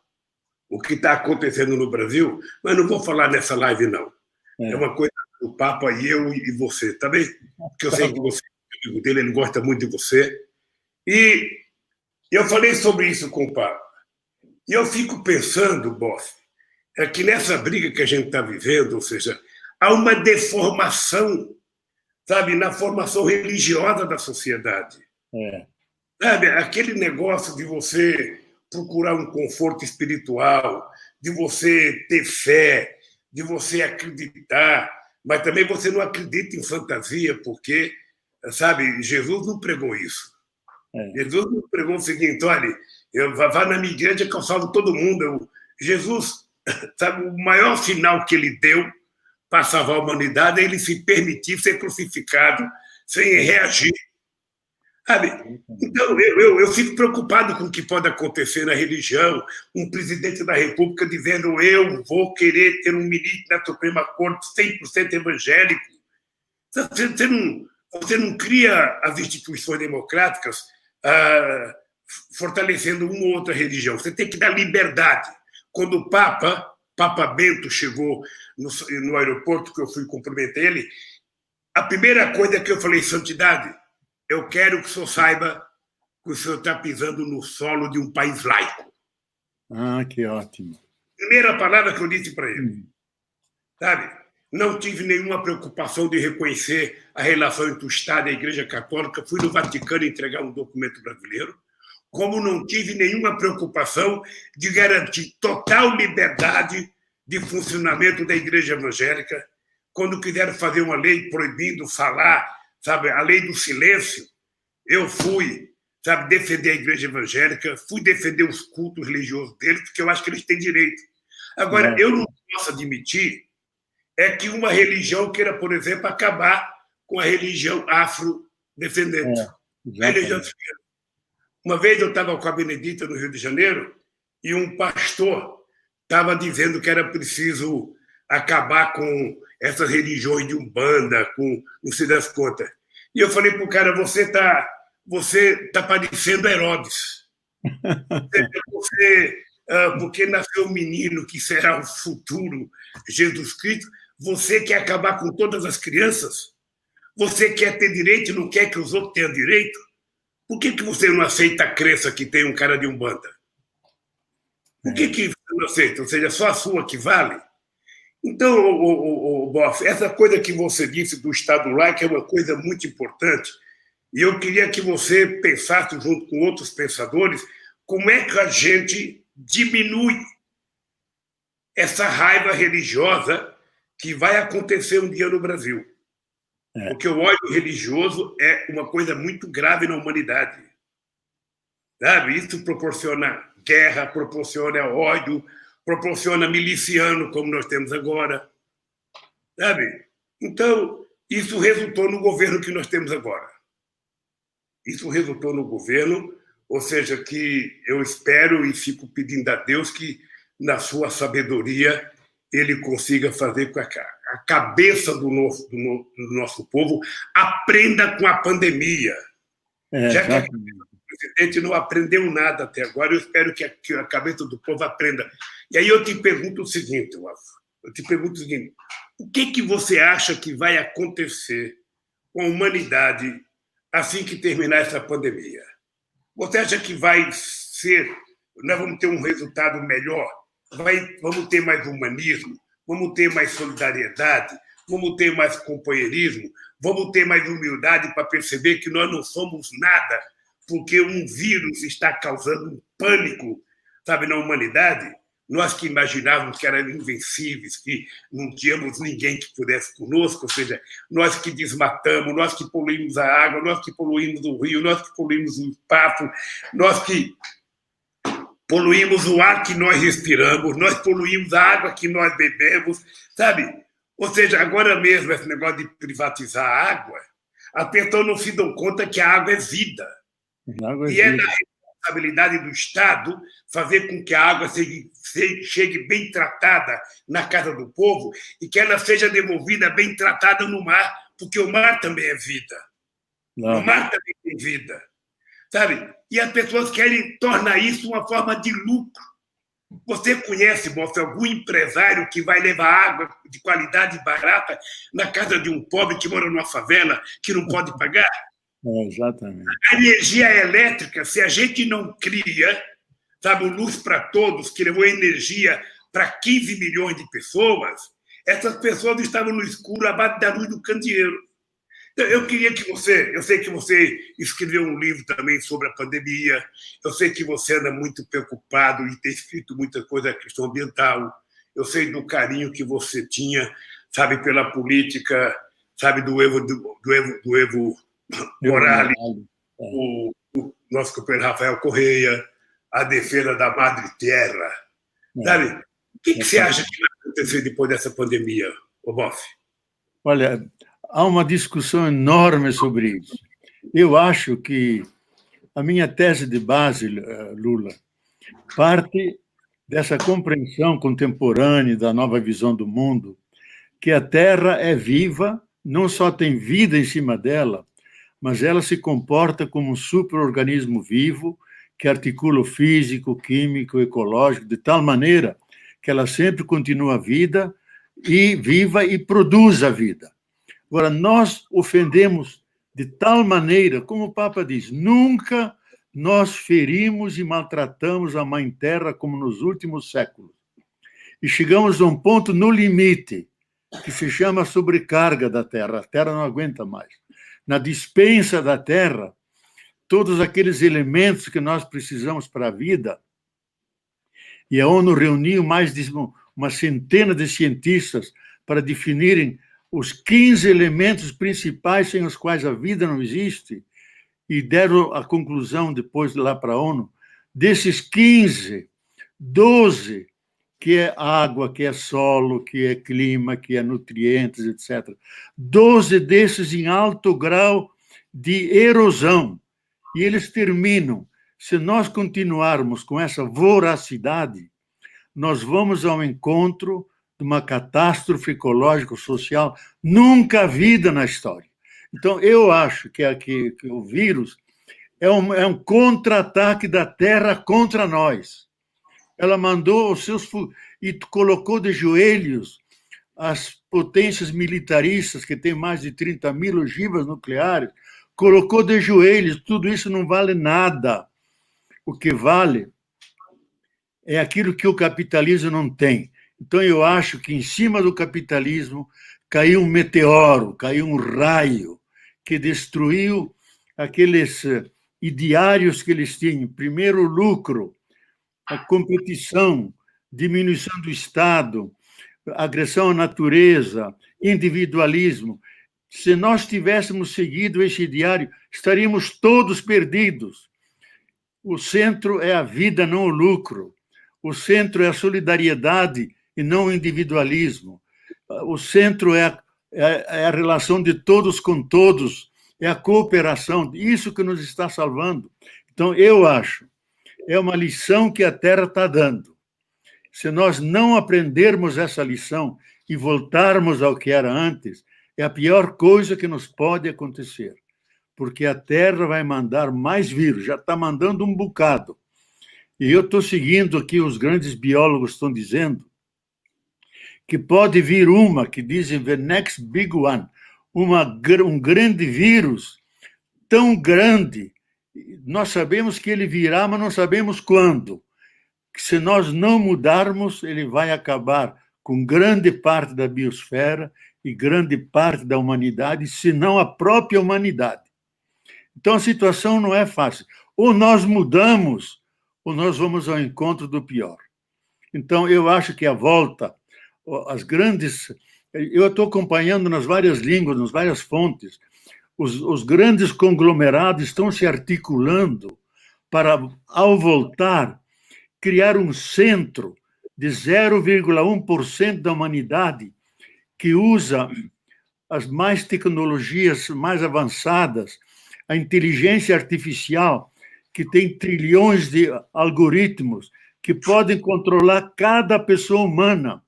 o que está acontecendo no Brasil, mas não vou falar nessa live, não. É uma coisa do Papa e eu e você, tá bem? Porque eu sei que você é amigo dele, ele gosta muito de você. E eu falei sobre isso com o Papa. E eu fico pensando, Boff, que nessa briga que a gente está vivendo, ou seja, há uma deformação, sabe, na formação religiosa da sociedade. Sabe, aquele negócio de você procurar um conforto espiritual, de você ter fé, de você acreditar, mas também você não acredita em fantasia, porque, sabe, Jesus não pregou isso. Jesus não pregou o seguinte, olha, vá na minha igreja que eu salvo todo mundo. Jesus, sabe, o maior sinal que ele deu para salvar a humanidade é ele se permitir ser crucificado sem reagir. Sabe? Então, eu fico preocupado com o que pode acontecer na religião, um presidente da República dizendo eu vou querer ter um ministro na Suprema Corte 100% evangélico. Você não cria as instituições democráticas fortalecendo uma ou outra religião. Você tem que dar liberdade. Quando o Papa Bento chegou no aeroporto, que eu fui cumprimentar ele, a primeira coisa que eu falei, santidade, eu quero que o senhor saiba que o senhor está pisando no solo de um país laico. Que ótimo. Primeira palavra que eu disse para ele. Sabe? não tive nenhuma preocupação de reconhecer a relação entre o Estado e a Igreja Católica, fui no Vaticano entregar um documento brasileiro, como não tive nenhuma preocupação de garantir total liberdade de funcionamento da Igreja Evangélica. Quando quiseram fazer uma lei proibindo falar, sabe, a lei do silêncio, eu fui, sabe, defender a Igreja Evangélica, fui defender os cultos religiosos deles, porque eu acho que eles têm direito. Agora, eu não posso admitir que uma religião queira, por exemplo, acabar com a religião afrodescendente. Uma vez eu estava com a Benedita no Rio de Janeiro e um pastor estava dizendo que era preciso acabar com essas religiões de Umbanda, com não sei das contas. E eu falei para o cara, você tá parecendo Herodes. Porque nasceu um menino que será o futuro Jesus Cristo, você quer acabar com todas as crianças? Você quer ter direito e não quer que os outros tenham direito? Por que você não aceita a crença que tem um cara de Umbanda? Por que você não aceita? Ou seja, só a sua que vale? Então, Boff, essa coisa que você disse do Estado laico é uma coisa muito importante. E eu queria que você pensasse, junto com outros pensadores, como é que a gente diminui essa raiva religiosa que vai acontecer um dia no Brasil. Porque o ódio religioso é uma coisa muito grave na humanidade. Sabe? Isso proporciona guerra, proporciona ódio, proporciona miliciano, como nós temos agora. Sabe? Então, isso resultou no governo que nós temos agora. Isso resultou no governo, ou seja, que eu espero e fico pedindo a Deus que, na sua sabedoria, ele consiga fazer com que a cabeça do nosso povo aprenda com a pandemia. Já que o presidente não aprendeu nada até agora, eu espero que a cabeça do povo aprenda. E aí eu te pergunto o seguinte, o que você acha que vai acontecer com a humanidade assim que terminar essa pandemia? Você acha que vai ser, nós vamos ter um resultado melhor? Vamos ter mais humanismo? Vamos ter mais solidariedade? Vamos ter mais companheirismo? Vamos ter mais humildade para perceber que nós não somos nada porque um vírus está causando um pânico, sabe, na humanidade? Nós que imaginávamos que éramos invencíveis, que não tínhamos ninguém que pudesse conosco, ou seja, nós que desmatamos, nós que poluímos a água, nós que poluímos o rio, nós que poluímos o espaço, nós que poluímos o ar que nós respiramos, nós poluímos a água que nós bebemos, sabe? Ou seja, agora mesmo esse negócio de privatizar a água, as pessoas não se dão conta que a água é vida. E é da responsabilidade do Estado fazer com que a água chegue bem tratada na casa do povo e que ela seja devolvida bem tratada no mar, porque o mar também é vida. O mar também tem vida. Sabe? E as pessoas querem tornar isso uma forma de lucro. Você conhece, Boff, algum empresário que vai levar água de qualidade barata na casa de um pobre que mora numa favela que não pode pagar? Exatamente. A energia elétrica, se a gente não cria, sabe, o Luz para Todos, que levou energia para 15 milhões de pessoas, essas pessoas estavam no escuro abaixo da luz do candeeiro. Eu queria que você... Eu sei que você escreveu um livro também sobre a pandemia, eu sei que você anda muito preocupado e tem escrito muita coisa da questão ambiental, eu sei do carinho que você tinha, sabe, pela política, sabe, do Evo Morales, o nosso companheiro Rafael Correia, a defesa da Madre Terra. Sabe? O que você acha que vai acontecer depois dessa pandemia, Boff? Olha, há uma discussão enorme sobre isso. Eu acho que a minha tese de base, Lula, parte dessa compreensão contemporânea da nova visão do mundo, que a Terra é viva, não só tem vida em cima dela, mas ela se comporta como um superorganismo vivo que articula o físico, químico, ecológico, de tal maneira que ela sempre continua viva e produz a vida. Agora, nós ofendemos de tal maneira, como o Papa diz, nunca nós ferimos e maltratamos a Mãe Terra como nos últimos séculos. E chegamos a um ponto no limite que se chama sobrecarga da Terra. A Terra não aguenta mais. Na dispensa da Terra, todos aqueles elementos que nós precisamos para a vida, e a ONU reuniu mais de uma centena de cientistas para definirem os 15 elementos principais sem os quais a vida não existe, e deram a conclusão depois lá para a ONU, desses 15, 12, que é água, que é solo, que é clima, que é nutrientes, etc. 12 desses em alto grau de erosão. E eles terminam. Se nós continuarmos com essa voracidade, nós vamos ao encontro de uma catástrofe ecológico-social nunca vista na história. Então, eu acho que o vírus é um contra-ataque da Terra contra nós. Ela mandou os seus... e colocou de joelhos as potências militaristas, que têm mais de 30.000 ogivas nucleares, colocou de joelhos. Tudo isso não vale nada. O que vale é aquilo que o capitalismo não tem. Então, eu acho que em cima do capitalismo caiu um meteoro, caiu um raio que destruiu aqueles ideários que eles tinham. Primeiro, o lucro, a competição, diminuição do Estado, agressão à natureza, individualismo. Se nós tivéssemos seguido esse ideário, estaríamos todos perdidos. O centro é a vida, não o lucro. O centro é a solidariedade e não o individualismo. O centro é a relação de todos com todos, é a cooperação, isso que nos está salvando. Então, eu acho, é uma lição que a Terra está dando. Se nós não aprendermos essa lição e voltarmos ao que era antes, é a pior coisa que nos pode acontecer, porque a Terra vai mandar mais vírus, já está mandando um bocado. E eu estou seguindo aqui, os grandes biólogos estão dizendo que pode vir que dizem the next big one, um grande vírus, tão grande, nós sabemos que ele virá, mas não sabemos quando. Que se nós não mudarmos, ele vai acabar com grande parte da biosfera e grande parte da humanidade, se não a própria humanidade. Então, a situação não é fácil. Ou nós mudamos, ou nós vamos ao encontro do pior. Então, eu acho que a volta, as grandes... Eu estou acompanhando nas várias línguas, nas várias fontes, os grandes conglomerados estão se articulando para, ao voltar, criar um centro de 0,1% da humanidade que usa as mais tecnologias mais avançadas, a inteligência artificial, que tem trilhões de algoritmos que podem controlar cada pessoa humana,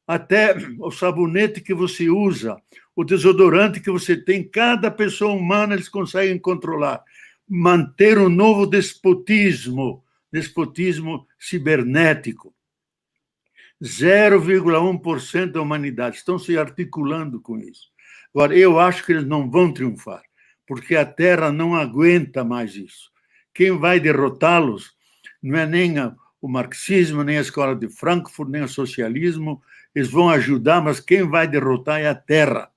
até o sabonete que você usa, o desodorante que você tem, cada pessoa humana eles conseguem controlar. Manter um novo despotismo cibernético. 0,1% da humanidade estão se articulando com isso. Agora, eu acho que eles não vão triunfar, porque a Terra não aguenta mais isso. Quem vai derrotá-los não é nem o marxismo, nem a escola de Frankfurt, nem o socialismo. Eles vão ajudar, mas quem vai derrotar é a Terra.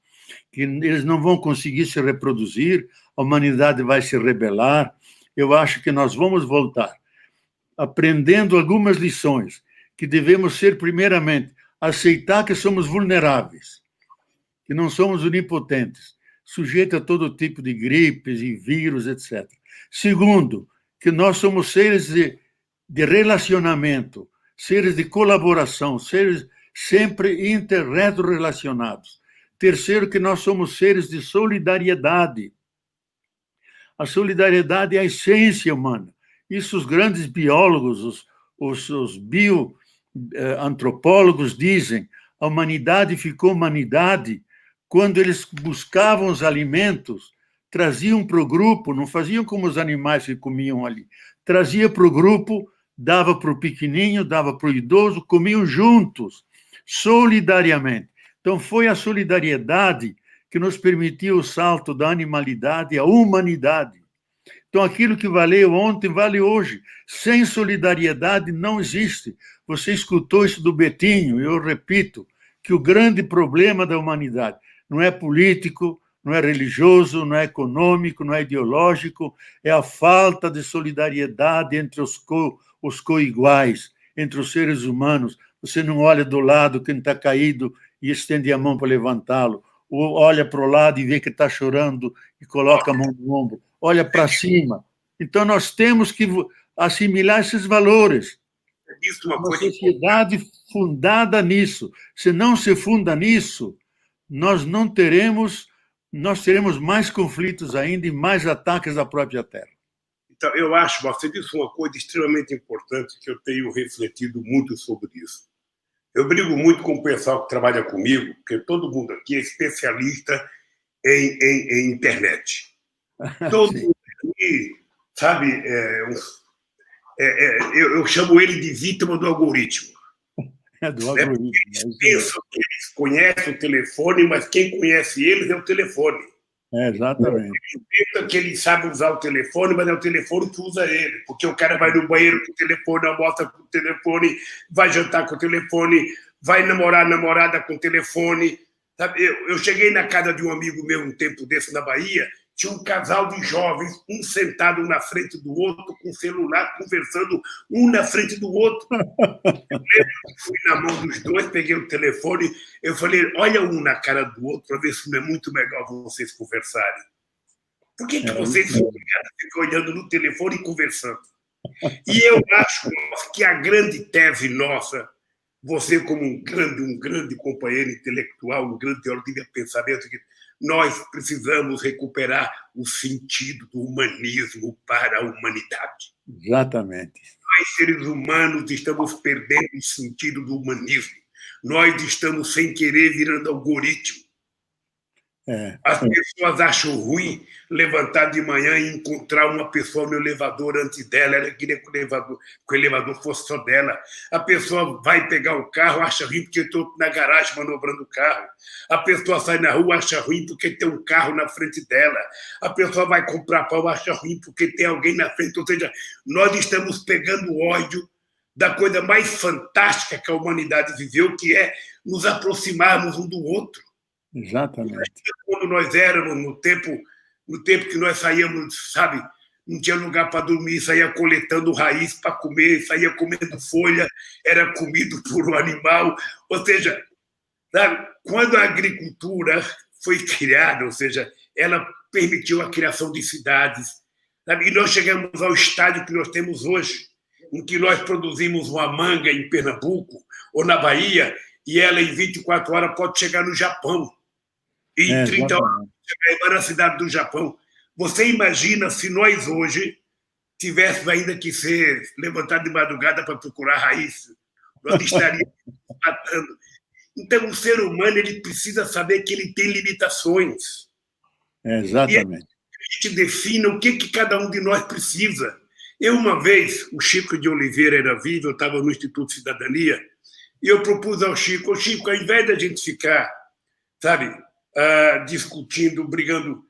Que eles não vão conseguir se reproduzir, a humanidade vai se rebelar. Eu acho que nós vamos voltar, aprendendo algumas lições, que devemos ser, primeiramente, aceitar que somos vulneráveis, que não somos onipotentes, sujeitos a todo tipo de gripes e vírus, etc. Segundo, que nós somos seres de relacionamento, seres de colaboração, seres sempre interrelacionados. Terceiro, que nós somos seres de solidariedade. A solidariedade é a essência humana. Isso os grandes biólogos, os bioantropólogos dizem. A humanidade ficou humanidade quando eles buscavam os alimentos, traziam para o grupo, não faziam como os animais que comiam ali. Trazia para o grupo, dava para o pequenininho, dava para o idoso, comiam juntos, solidariamente. Então, foi a solidariedade que nos permitiu o salto da animalidade à humanidade. Então, aquilo que valeu ontem, vale hoje. Sem solidariedade, não existe. Você escutou isso do Betinho, eu repito, que o grande problema da humanidade não é político, não é religioso, não é econômico, não é ideológico, é a falta de solidariedade entre os coiguais, entre os seres humanos. Você não olha do lado quem está caído e estende a mão para levantá-lo, ou olha para o lado e vê que está chorando e coloca a mão no ombro, olha para cima. Então, nós temos que assimilar esses valores. Uma sociedade fundada nisso. Se não se funda nisso, nós teremos mais conflitos ainda e mais ataques à própria terra. Então, eu acho, você disse uma coisa extremamente importante que eu tenho refletido muito sobre isso. Eu brigo muito com o pessoal que trabalha comigo, porque todo mundo aqui é especialista em internet. Todo mundo aqui, sabe, eu chamo ele de vítima do algoritmo. Do algoritmo. Eles pensam que eles conhecem o telefone, mas quem conhece eles é o telefone. Exatamente. Eles pensam que eles sabem usar o telefone, mas é o telefone que usa ele. Porque o cara vai no banheiro com o telefone, almoça com o telefone, vai jantar com o telefone, vai namorar namorada com o telefone. Sabe? Eu cheguei na casa de um amigo meu um tempo desse na Bahia, tinha um casal de jovens, um sentado na frente do outro, com o celular, conversando um na frente do outro. Eu fui na mão dos dois, peguei o telefone, eu falei, olha um na cara do outro para ver se não é muito melhor vocês conversarem. Por que vocês ficam olhando no telefone e conversando? E eu acho que a grande tese nossa, você como um grande companheiro intelectual, um grande teórico de pensamento, que nós precisamos recuperar o sentido do humanismo para a humanidade. Exatamente. Nós, seres humanos, estamos perdendo o sentido do humanismo. Nós estamos, sem querer, virando algoritmo. As pessoas acham ruim levantar de manhã e encontrar uma pessoa no elevador antes dela. Ela queria que o elevador fosse só dela. A pessoa vai pegar o carro, acha ruim porque eu estou na garagem manobrando o carro. A pessoa sai na rua, acha ruim porque tem um carro na frente dela. A pessoa vai comprar pão, acha ruim porque tem alguém na frente. Ou seja, nós estamos pegando ódio da coisa mais fantástica que a humanidade viveu, que é nos aproximarmos um do outro. Exatamente. Quando nós éramos, no tempo que nós saíamos, sabe, não tinha lugar para dormir, saía coletando raiz para comer, saía comendo folha, era comido por um animal. Ou seja, sabe, quando a agricultura foi criada, ou seja, ela permitiu a criação de cidades, sabe, e nós chegamos ao estádio que nós temos hoje, em que nós produzimos uma manga em Pernambuco ou na Bahia, e ela em 24 horas pode chegar no Japão. E em 30 horas chegar na cidade do Japão. Você imagina se nós hoje tivéssemos ainda que ser levantados de madrugada para procurar raiz, nós estaríamos matando. Então, o ser humano ele precisa saber que ele tem limitações. Exatamente. E a gente defina o que cada um de nós precisa. Eu, uma vez, o Chico de Oliveira era vivo, eu estava no Instituto de Cidadania, e eu propus ao Chico, ao invés da gente ficar, sabe, discutindo, brigando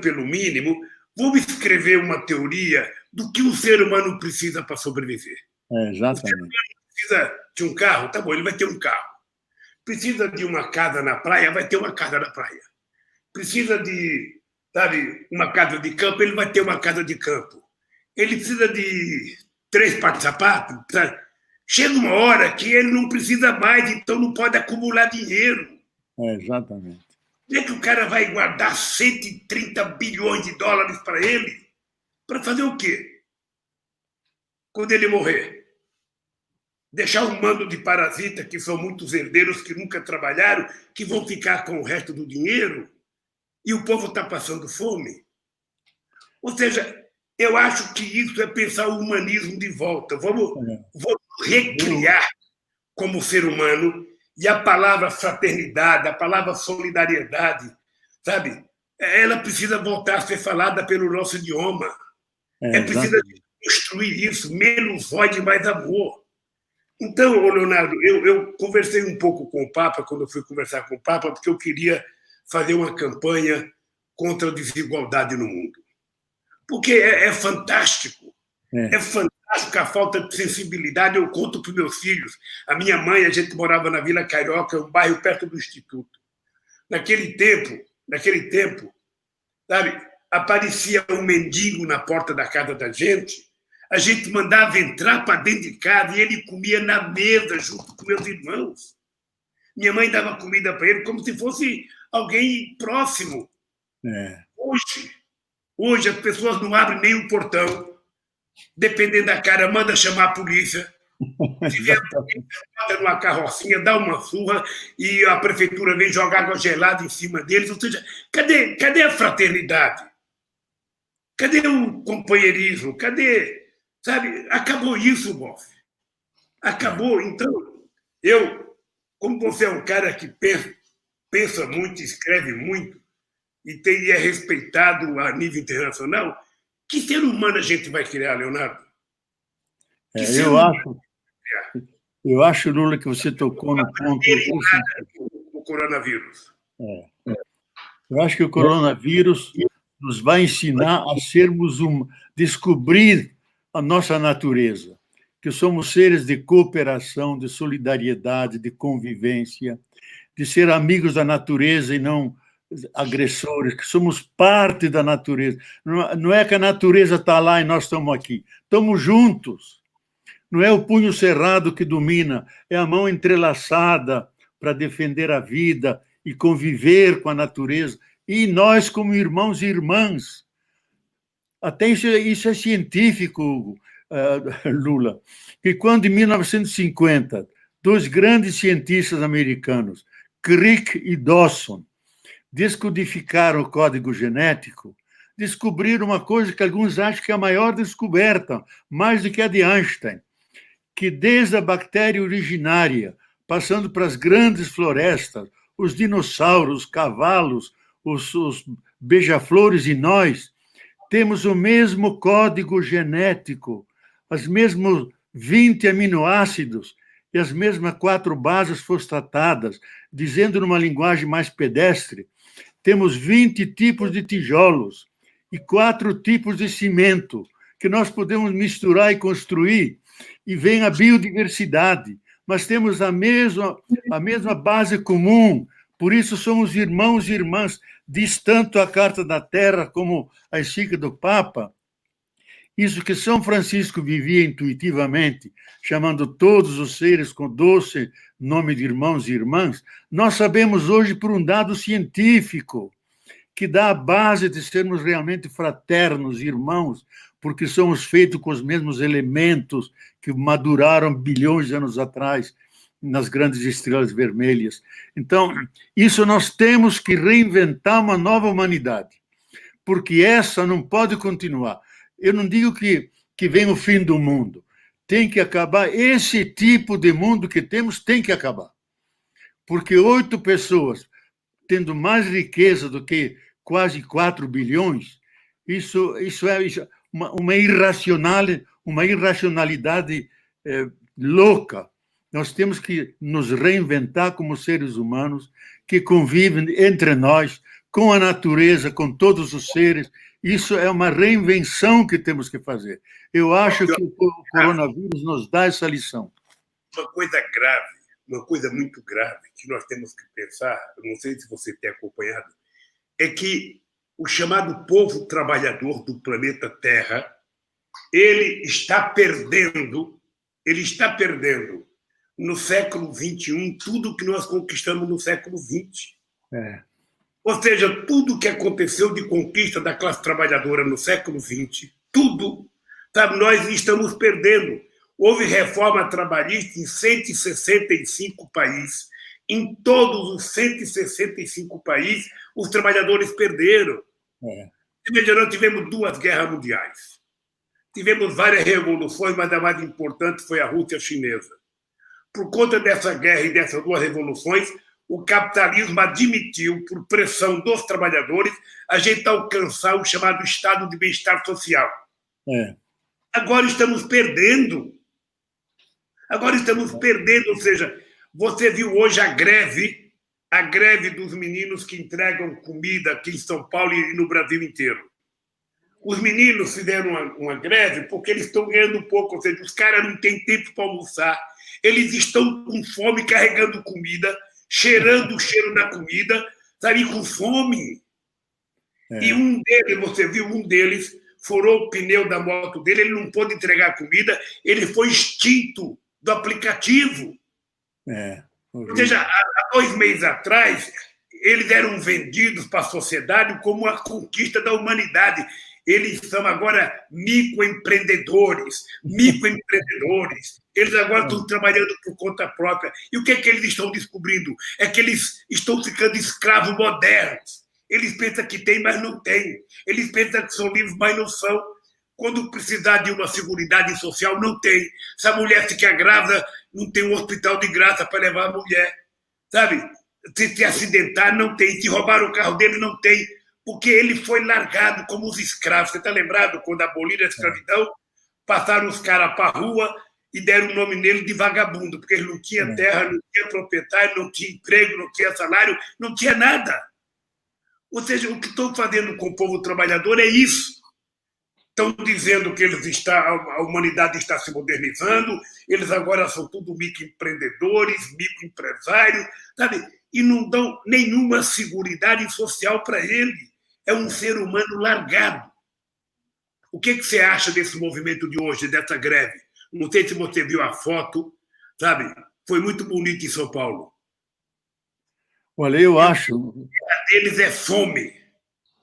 pelo mínimo, vamos escrever uma teoria do que o ser humano precisa para sobreviver. Exatamente. O ser humano precisa de um carro, tá bom, ele vai ter um carro. Precisa de uma casa na praia, vai ter uma casa na praia. Precisa de, sabe, uma casa de campo, ele vai ter uma casa de campo. Ele precisa de 3 pares de sapato. Chega uma hora que ele não precisa mais, então não pode acumular dinheiro. Exatamente. Como é que o cara vai guardar 130 bilhões de dólares para ele? Para fazer o quê? Quando ele morrer? Deixar um mando de parasitas, que são muitos herdeiros que nunca trabalharam, que vão ficar com o resto do dinheiro? E o povo está passando fome? Ou seja, eu acho que isso é pensar o humanismo de volta. Vamos recriar como ser humano. E a palavra fraternidade, a palavra solidariedade, sabe? Ela precisa voltar a ser falada pelo nosso idioma. É preciso construir isso, menos ódio e mais amor. Então, Leonardo, eu conversei um pouco com o Papa, quando eu fui conversar com o Papa, porque eu queria fazer uma campanha contra a desigualdade no mundo. Porque é fantástico. É fantástico Acho que a falta de sensibilidade eu conto para os meus filhos. A minha mãe, a gente morava na Vila Carioca, um bairro perto do Instituto. Naquele tempo, sabe, aparecia um mendigo na porta da casa da gente, a gente mandava entrar para dentro de casa e ele comia na mesa junto com meus irmãos. Minha mãe dava comida para ele como se fosse alguém próximo. Hoje as pessoas não abrem nem o portão. Dependendo da cara, manda chamar a polícia. Se vier a polícia, bota numa carrocinha, dá uma surra e a prefeitura vem jogar água gelada em cima deles. Ou seja, cadê a fraternidade? Cadê o companheirismo? Cadê? Sabe? Acabou isso, Boff. Acabou. Então, como você é um cara que pensa muito, escreve muito e é respeitado a nível internacional, que ser humano a gente vai criar, Leonardo? Eu acho, Lula, que você tocou no ponto... O coronavírus. Eu acho que o coronavírus nos vai ensinar a descobrir a nossa natureza, que somos seres de cooperação, de solidariedade, de convivência, de ser amigos da natureza e não agressores, que somos parte da natureza. Não é que a natureza está lá e nós estamos aqui. Estamos juntos. Não é o punho cerrado que domina, é a mão entrelaçada para defender a vida e conviver com a natureza. E nós, como irmãos e irmãs. Até isso é científico, Lula, que quando, em 1950, dois grandes cientistas americanos, Crick e Dawson, descodificaram o código genético, descobriram uma coisa que alguns acham que é a maior descoberta, mais do que a de Einstein, que desde a bactéria originária, passando para as grandes florestas, os dinossauros, os cavalos, os beija-flores e nós, temos o mesmo código genético, os mesmos 20 aminoácidos e as mesmas 4 bases fosfatadas, dizendo numa linguagem mais pedestre, temos 20 tipos de tijolos e 4 tipos de cimento que nós podemos misturar e construir, e vem a biodiversidade, mas temos a mesma base comum, por isso somos irmãos e irmãs, diz tanto a Carta da Terra como a encíclica do Papa. Isso que São Francisco vivia intuitivamente, chamando todos os seres com doce nome de irmãos e irmãs, nós sabemos hoje por um dado científico que dá a base de sermos realmente fraternos, irmãos, porque somos feitos com os mesmos elementos que maduraram bilhões de anos atrás nas grandes estrelas vermelhas. Então, isso nós temos que reinventar uma nova humanidade, porque essa não pode continuar. Eu não digo que vem o fim do mundo. Tem que acabar. Esse tipo de mundo que temos tem que acabar. Porque 8 pessoas tendo mais riqueza do que quase 4 bilhões, isso é uma irracionalidade louca. Nós temos que nos reinventar como seres humanos que convivem entre nós, com a natureza, com todos os seres. Isso é uma reinvenção que temos que fazer. Eu acho que o coronavírus nos dá essa lição. Uma coisa grave, uma coisa muito grave que nós temos que pensar, eu não sei se você tem acompanhado, é que o chamado povo trabalhador do planeta Terra, ele está perdendo no século XXI tudo que nós conquistamos no século XX. Ou seja, tudo que aconteceu de conquista da classe trabalhadora no século XX, tudo, sabe, nós estamos perdendo. Houve reforma trabalhista em 165 países. Em todos os 165 países, os trabalhadores perderam. Nós tivemos 2 guerras mundiais. Tivemos várias revoluções, mas a mais importante foi a Rússia chinesa. Por conta dessa guerra e dessas 2 revoluções, o capitalismo admitiu, por pressão dos trabalhadores, a gente alcançar o chamado estado de bem-estar social. Agora estamos perdendo. Ou seja, você viu hoje a greve dos meninos que entregam comida aqui em São Paulo e no Brasil inteiro. Os meninos fizeram uma greve porque eles estão ganhando pouco, ou seja, os caras não têm tempo para almoçar, eles estão com fome, carregando comida, cheirando o cheiro da comida, sabe, com fome. E um deles, você viu, um deles furou o pneu da moto dele, ele não pôde entregar a comida, ele foi extinto do aplicativo. Ou seja, há 2 meses atrás, eles eram vendidos para a sociedade como a conquista da humanidade. Eles são agora microempreendedores. Eles agora estão trabalhando por conta própria. E o que é que eles estão descobrindo? É que eles estão ficando escravos modernos. Eles pensam que tem, mas não tem. Eles pensam que são livres, mas não são. Quando precisar de uma seguridade social, não tem. Se a mulher ficar grávida, não tem um hospital de graça para levar a mulher. Sabe? Se acidentar, não tem. Se roubar o carro dele, não tem. Porque ele foi largado como os escravos. Você está lembrado? Quando aboliram a escravidão, passaram os caras para a rua e deram o nome nele de vagabundo, porque ele não tinha terra, não tinha proprietário, não tinha emprego, não tinha salário, não tinha nada. Ou seja, o que estão fazendo com o povo trabalhador é isso. Estão dizendo que a humanidade está se modernizando, eles agora são tudo microempreendedores, microempresários, sabe? E não dão nenhuma seguridade social para ele. É um ser humano largado. O que você acha desse movimento de hoje, dessa greve? Não sei se você viu a foto, sabe? Foi muito bonito em São Paulo. Olha, eu acho... O grito deles é fome.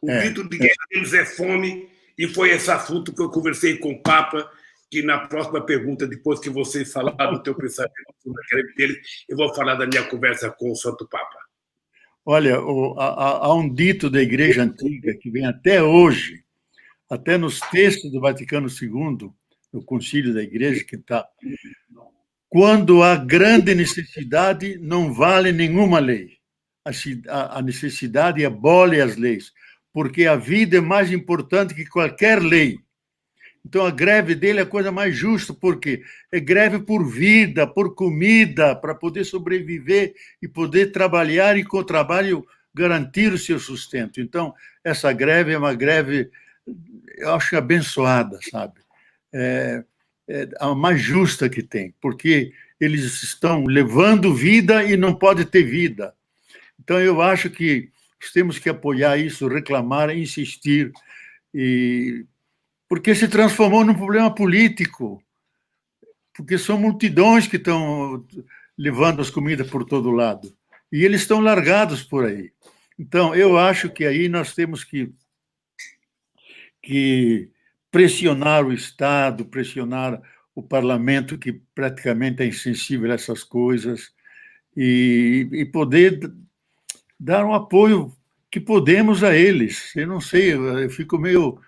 O grito de guerra deles é fome. E foi esse assunto que eu conversei com o Papa, que na próxima pergunta, depois que vocês falaram do teu pensamento sobre a greve deles, eu vou falar da minha conversa com o Santo Papa. Olha, há um dito da Igreja Antiga que vem até hoje, até nos textos do Vaticano II, no Concílio da Igreja, que está: quando há grande necessidade, não vale nenhuma lei. A necessidade abole as leis, porque a vida é mais importante que qualquer lei. Então, a greve dele é a coisa mais justa, porque é greve por vida, por comida, para poder sobreviver e poder trabalhar e, com o trabalho, garantir o seu sustento. Então, essa greve é uma greve, eu acho, abençoada, sabe? É a mais justa que tem, porque eles estão levando vida e não pode ter vida. Então, eu acho que nós temos que apoiar isso, reclamar, insistir, porque se transformou num problema político, porque são multidões que estão levando as comidas por todo lado, e eles estão largados por aí. Então, eu acho que aí nós temos que pressionar o Estado, pressionar o parlamento, que praticamente é insensível a essas coisas, e poder dar um apoio que podemos a eles. Eu não sei, eu fico meio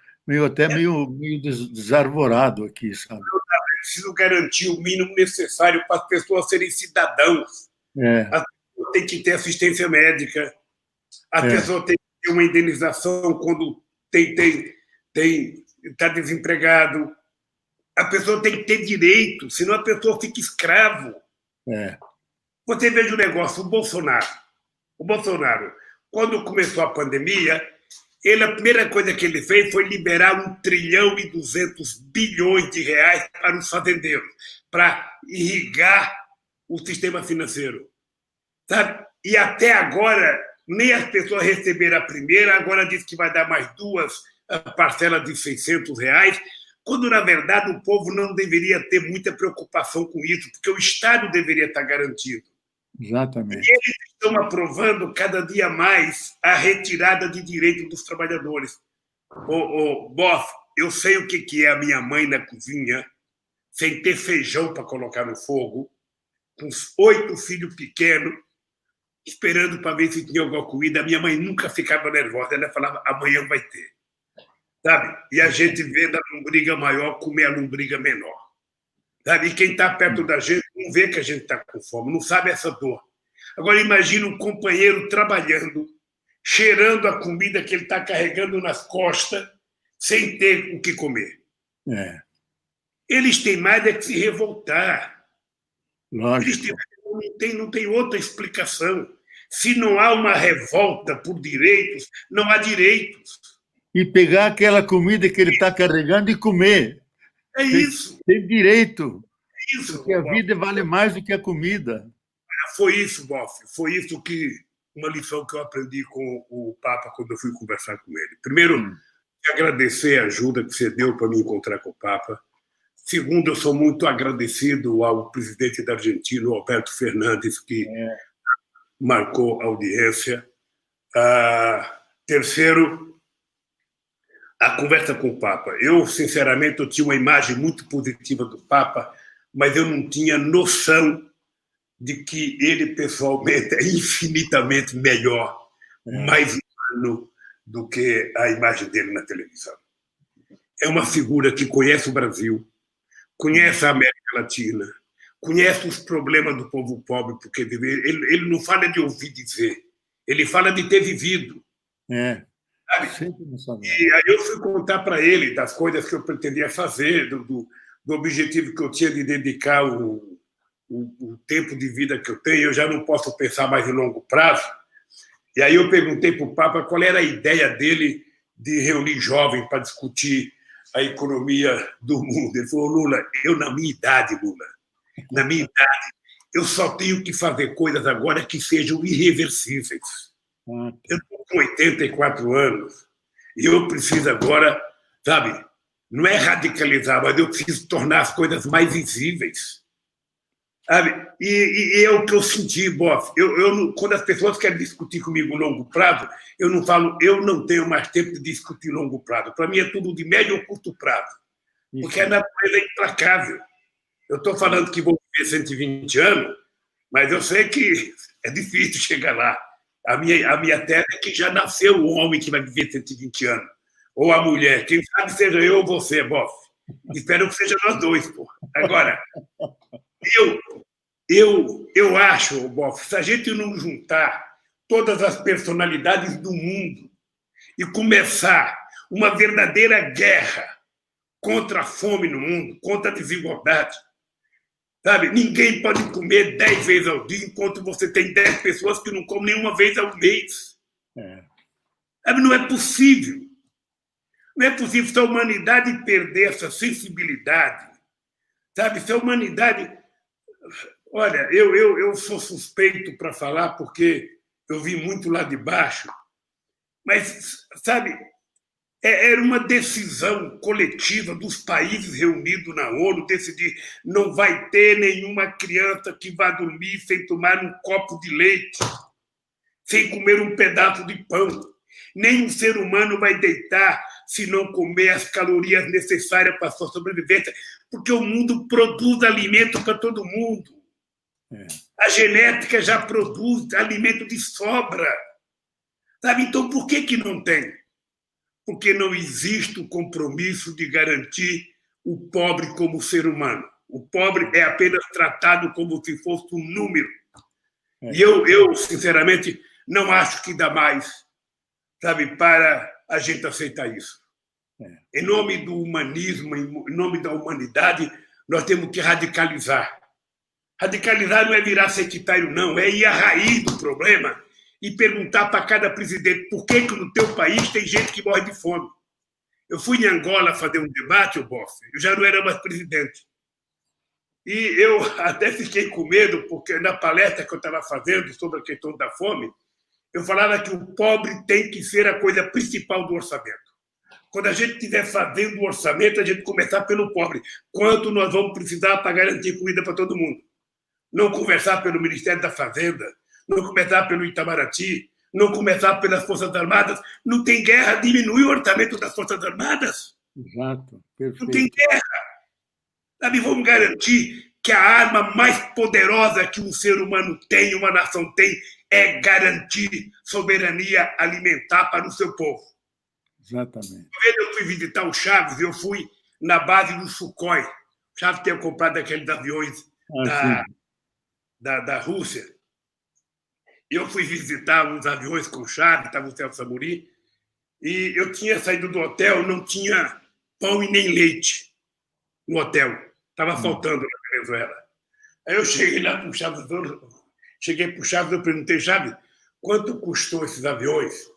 desarvorado aqui, sabe? É preciso garantir o mínimo necessário para as pessoas serem cidadãos. As pessoas têm que ter assistência médica, as pessoas têm que ter uma indenização quando está desempregado. A pessoa tem que ter direito, senão a pessoa fica escravo. Você veja o negócio, o Bolsonaro, quando começou a pandemia, a primeira coisa que ele fez foi liberar 1,2 trilhão de reais para os fazendeiros, para irrigar o sistema financeiro. Sabe? E até agora, nem as pessoas receberam a primeira, agora diz que vai dar mais 2 parcelas de R$600, quando, na verdade, o povo não deveria ter muita preocupação com isso, porque o Estado deveria estar garantido. Exatamente. E eles estão aprovando cada dia mais a retirada de direitos dos trabalhadores. Boff, eu sei o que é a minha mãe na cozinha, sem ter feijão para colocar no fogo, com 8 filhos pequenos, esperando para ver se tinha alguma comida. A minha mãe nunca ficava nervosa, ela falava: amanhã vai ter. Sabe? E a gente vê da lombriga maior comer a lombriga menor. Sabe? E quem está perto da gente não vê que a gente está com fome, não sabe essa dor. Agora, imagina um companheiro trabalhando, cheirando a comida que ele está carregando nas costas, sem ter o que comer. Eles têm mais é que se revoltar. Lógico. Não tem outra explicação. Se não há uma revolta por direitos, não há direitos. e pegar aquela comida que ele está carregando e comer. É isso. Tem direito. É isso, porque a vida vale mais do que a comida. Foi isso, Boff. Foi isso que uma lição que eu aprendi com o Papa quando eu fui conversar com ele. Primeiro, agradecer a ajuda que você deu para me encontrar com o Papa. Segundo, eu sou muito agradecido ao presidente da Argentina, Alberto Fernandes, que marcou a audiência. Terceiro, a conversa com o Papa. Eu, sinceramente, eu tinha uma imagem muito positiva do Papa, mas eu não tinha noção de que ele, pessoalmente, é infinitamente melhor, mais humano do que a imagem dele na televisão. É uma figura que conhece o Brasil, conhece a América Latina, conhece os problemas do povo pobre, porque ele não fala de ouvir dizer, ele fala de ter vivido. E aí eu fui contar para ele das coisas que eu pretendia fazer, do objetivo que eu tinha de dedicar o tempo de vida que eu tenho. Eu já não posso pensar mais em longo prazo. E aí eu perguntei para o Papa qual era a ideia dele de reunir jovens para discutir a economia do mundo. Ele falou: Lula, eu na minha idade, eu só tenho que fazer coisas agora que sejam irreversíveis. Eu estou com 84 anos e eu preciso agora, sabe, não é radicalizar, mas eu preciso tornar as coisas mais visíveis. Sabe? E é o que eu senti, Boff. Quando as pessoas querem discutir comigo longo prazo, eu não falo, eu não tenho mais tempo de discutir longo prazo. Para mim é tudo de médio ou curto prazo, porque a natureza é implacável. Eu estou falando que vou viver 120 anos, mas eu sei que é difícil chegar lá. A minha tese é que já nasceu o homem que vai viver 120 anos, ou a mulher. Quem sabe seja eu ou você, Boff. Espero que seja nós dois, pô. Agora, eu acho, Boff, se a gente não juntar todas as personalidades do mundo e começar uma verdadeira guerra contra a fome no mundo, contra a desigualdade, sabe? Ninguém pode comer 10 vezes ao dia, enquanto você tem 10 pessoas que não comem nenhuma vez ao mês. Sabe? Não é possível. Não é possível se a humanidade perder essa sensibilidade, sabe? Se a humanidade... Olha, eu sou suspeito para falar porque eu vi muito lá de baixo, mas, sabe, era uma decisão coletiva dos países reunidos na ONU, decidir não vai ter nenhuma criança que vá dormir sem tomar um copo de leite, sem comer um pedaço de pão. Nenhum ser humano vai deitar se não comer as calorias necessárias para a sua sobrevivência, porque o mundo produz alimento para todo mundo. A genética já produz alimento de sobra. Sabe? Então, por que não tem? Porque não existe o compromisso de garantir o pobre como ser humano. O pobre é apenas tratado como se fosse um número. E eu, sinceramente, não acho que dá mais, sabe, para a gente aceitar isso. Em nome do humanismo, em nome da humanidade, nós temos que radicalizar. Radicalizar não é virar sectário, não. É ir à raiz do problema e perguntar para cada presidente por que no teu país tem gente que morre de fome. Eu fui em Angola fazer um debate, Boff, eu já não era mais presidente. E eu até fiquei com medo, porque na palestra que eu estava fazendo sobre a questão da fome, eu falava que o pobre tem que ser a coisa principal do orçamento. Quando a gente estiver fazendo o orçamento, a gente começar pelo pobre. Quanto nós vamos precisar para garantir comida para todo mundo? Não conversar pelo Ministério da Fazenda, não começar pelo Itamaraty, não começar pelas Forças Armadas. Não tem guerra, diminui o orçamento das Forças Armadas. Exato, perfeito. Não tem guerra. Sabe, vamos garantir que a arma mais poderosa que um ser humano tem, uma nação tem, é garantir soberania alimentar para o seu povo. Exatamente. Eu fui visitar o Chaves, eu fui na base do Sukhoi. O Chaves tinha comprado aqueles aviões da Rússia. Eu fui visitar uns aviões com Chaves, estava o Celso Amorim, e eu tinha saído do hotel, não tinha pão e nem leite no hotel. Estava faltando na Venezuela. Aí eu cheguei lá para o Chaves, eu perguntei, Chaves, quanto custou esses aviões?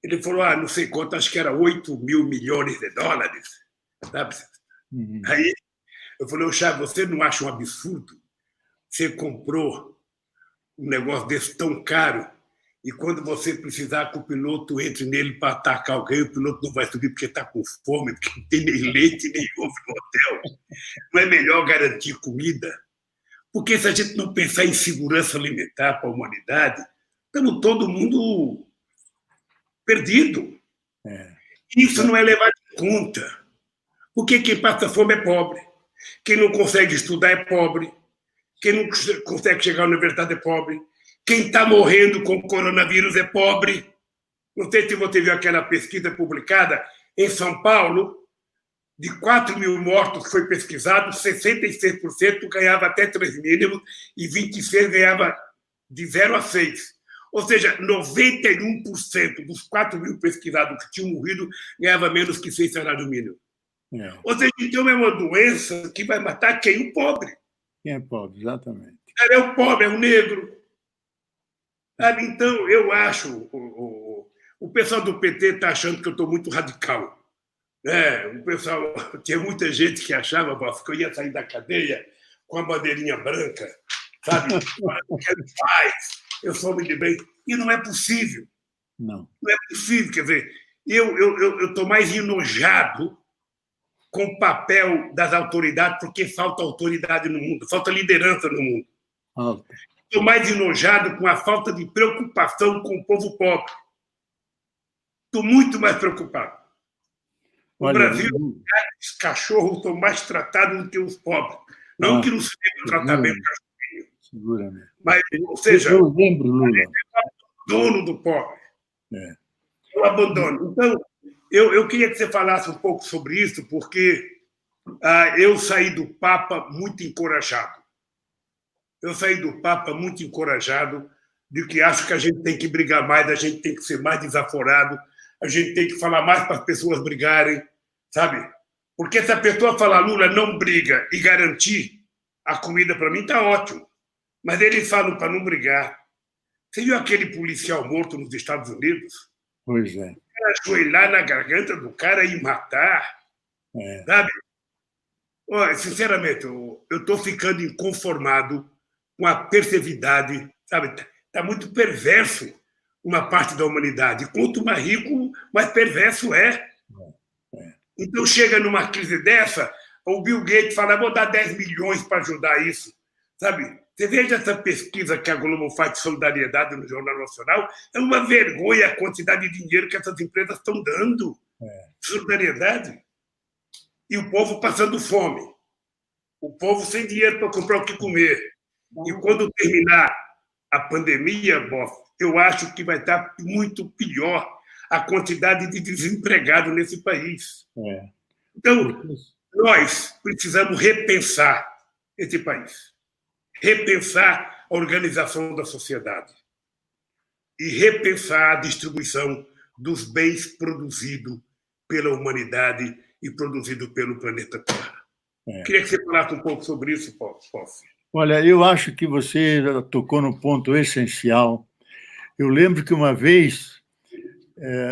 Ele falou, não sei quanto, acho que era 8 mil milhões de dólares. Sabe? Aí eu falei, Chávez, você não acha um absurdo? Você comprou um negócio desse tão caro e quando você precisar que o piloto entre nele para atacar alguém, o piloto não vai subir porque está com fome, porque não tem nem leite, nem ovo no hotel. Não é melhor garantir comida? Porque se a gente não pensar em segurança alimentar para a humanidade, estamos todo mundo perdido. Isso não é levado em conta. Porque quem passa fome é pobre. Quem não consegue estudar é pobre. Quem não consegue chegar à universidade é pobre. Quem está morrendo com o coronavírus é pobre. Não sei se você viu aquela pesquisa publicada em São Paulo, de 4 mil mortos que foi pesquisado, 66% ganhava até 3 mínimos e 26% ganhava de 0 a 6. Ou seja, 91% dos 4 mil pesquisados que tinham morrido ganhava menos que 6 salários mínimos. Ou seja, então é uma doença que vai matar quem? O pobre. Quem é pobre, exatamente. É o pobre, é o negro. Então, eu acho... O pessoal do PT está achando que eu estou muito radical. O pessoal... Tinha muita gente que achava que eu ia sair da cadeia com a bandeirinha branca, sabe? Eu sou muito bem. E não é possível. Não é possível. Quer dizer, eu estou mais enojado com o papel das autoridades, porque falta autoridade no mundo, falta liderança no mundo. Estou mais enojado com a falta de preocupação com o povo pobre. Estou muito mais preocupado. No Brasil, os cachorros estão mais tratados do que os pobres. Não que não se deve tratar bem o cachorrinho. Seguramente. Mas, ou seja, eu lembro, Lula. É o abandono do pobre. O abandono. Então, eu queria que você falasse um pouco sobre isso, porque eu saí do Papa muito encorajado. De que acho que a gente tem que brigar mais, a gente tem que ser mais desaforado, a gente tem que falar mais para as pessoas brigarem, sabe? Porque se a pessoa falar, Lula, não briga, e garantir a comida para mim, está ótimo. Mas eles falam para não brigar. Você viu aquele policial morto nos Estados Unidos? Pois é. O cara ajoelhar na garganta do cara e matar, sabe? Sinceramente, eu estou ficando inconformado com a perversidade, sabe? Está muito perverso uma parte da humanidade. Quanto mais rico, mais perverso é. Então, chega numa crise dessa, o Bill Gates fala, vou dar 10 milhões para ajudar isso, sabe? Você veja essa pesquisa que a Globo faz de solidariedade no Jornal Nacional, é uma vergonha a quantidade de dinheiro que essas empresas estão dando. Solidariedade. E o povo passando fome. O povo sem dinheiro para comprar o que comer. E quando terminar a pandemia, eu acho que vai estar muito pior a quantidade de desempregados nesse país. Então, nós precisamos repensar esse país. Repensar a organização da sociedade. E repensar a distribuição dos bens produzidos pela humanidade e produzidos pelo planeta Terra. Queria que você falasse um pouco sobre isso, Possi. Olha, eu acho que você tocou no ponto essencial. Eu lembro que uma vez,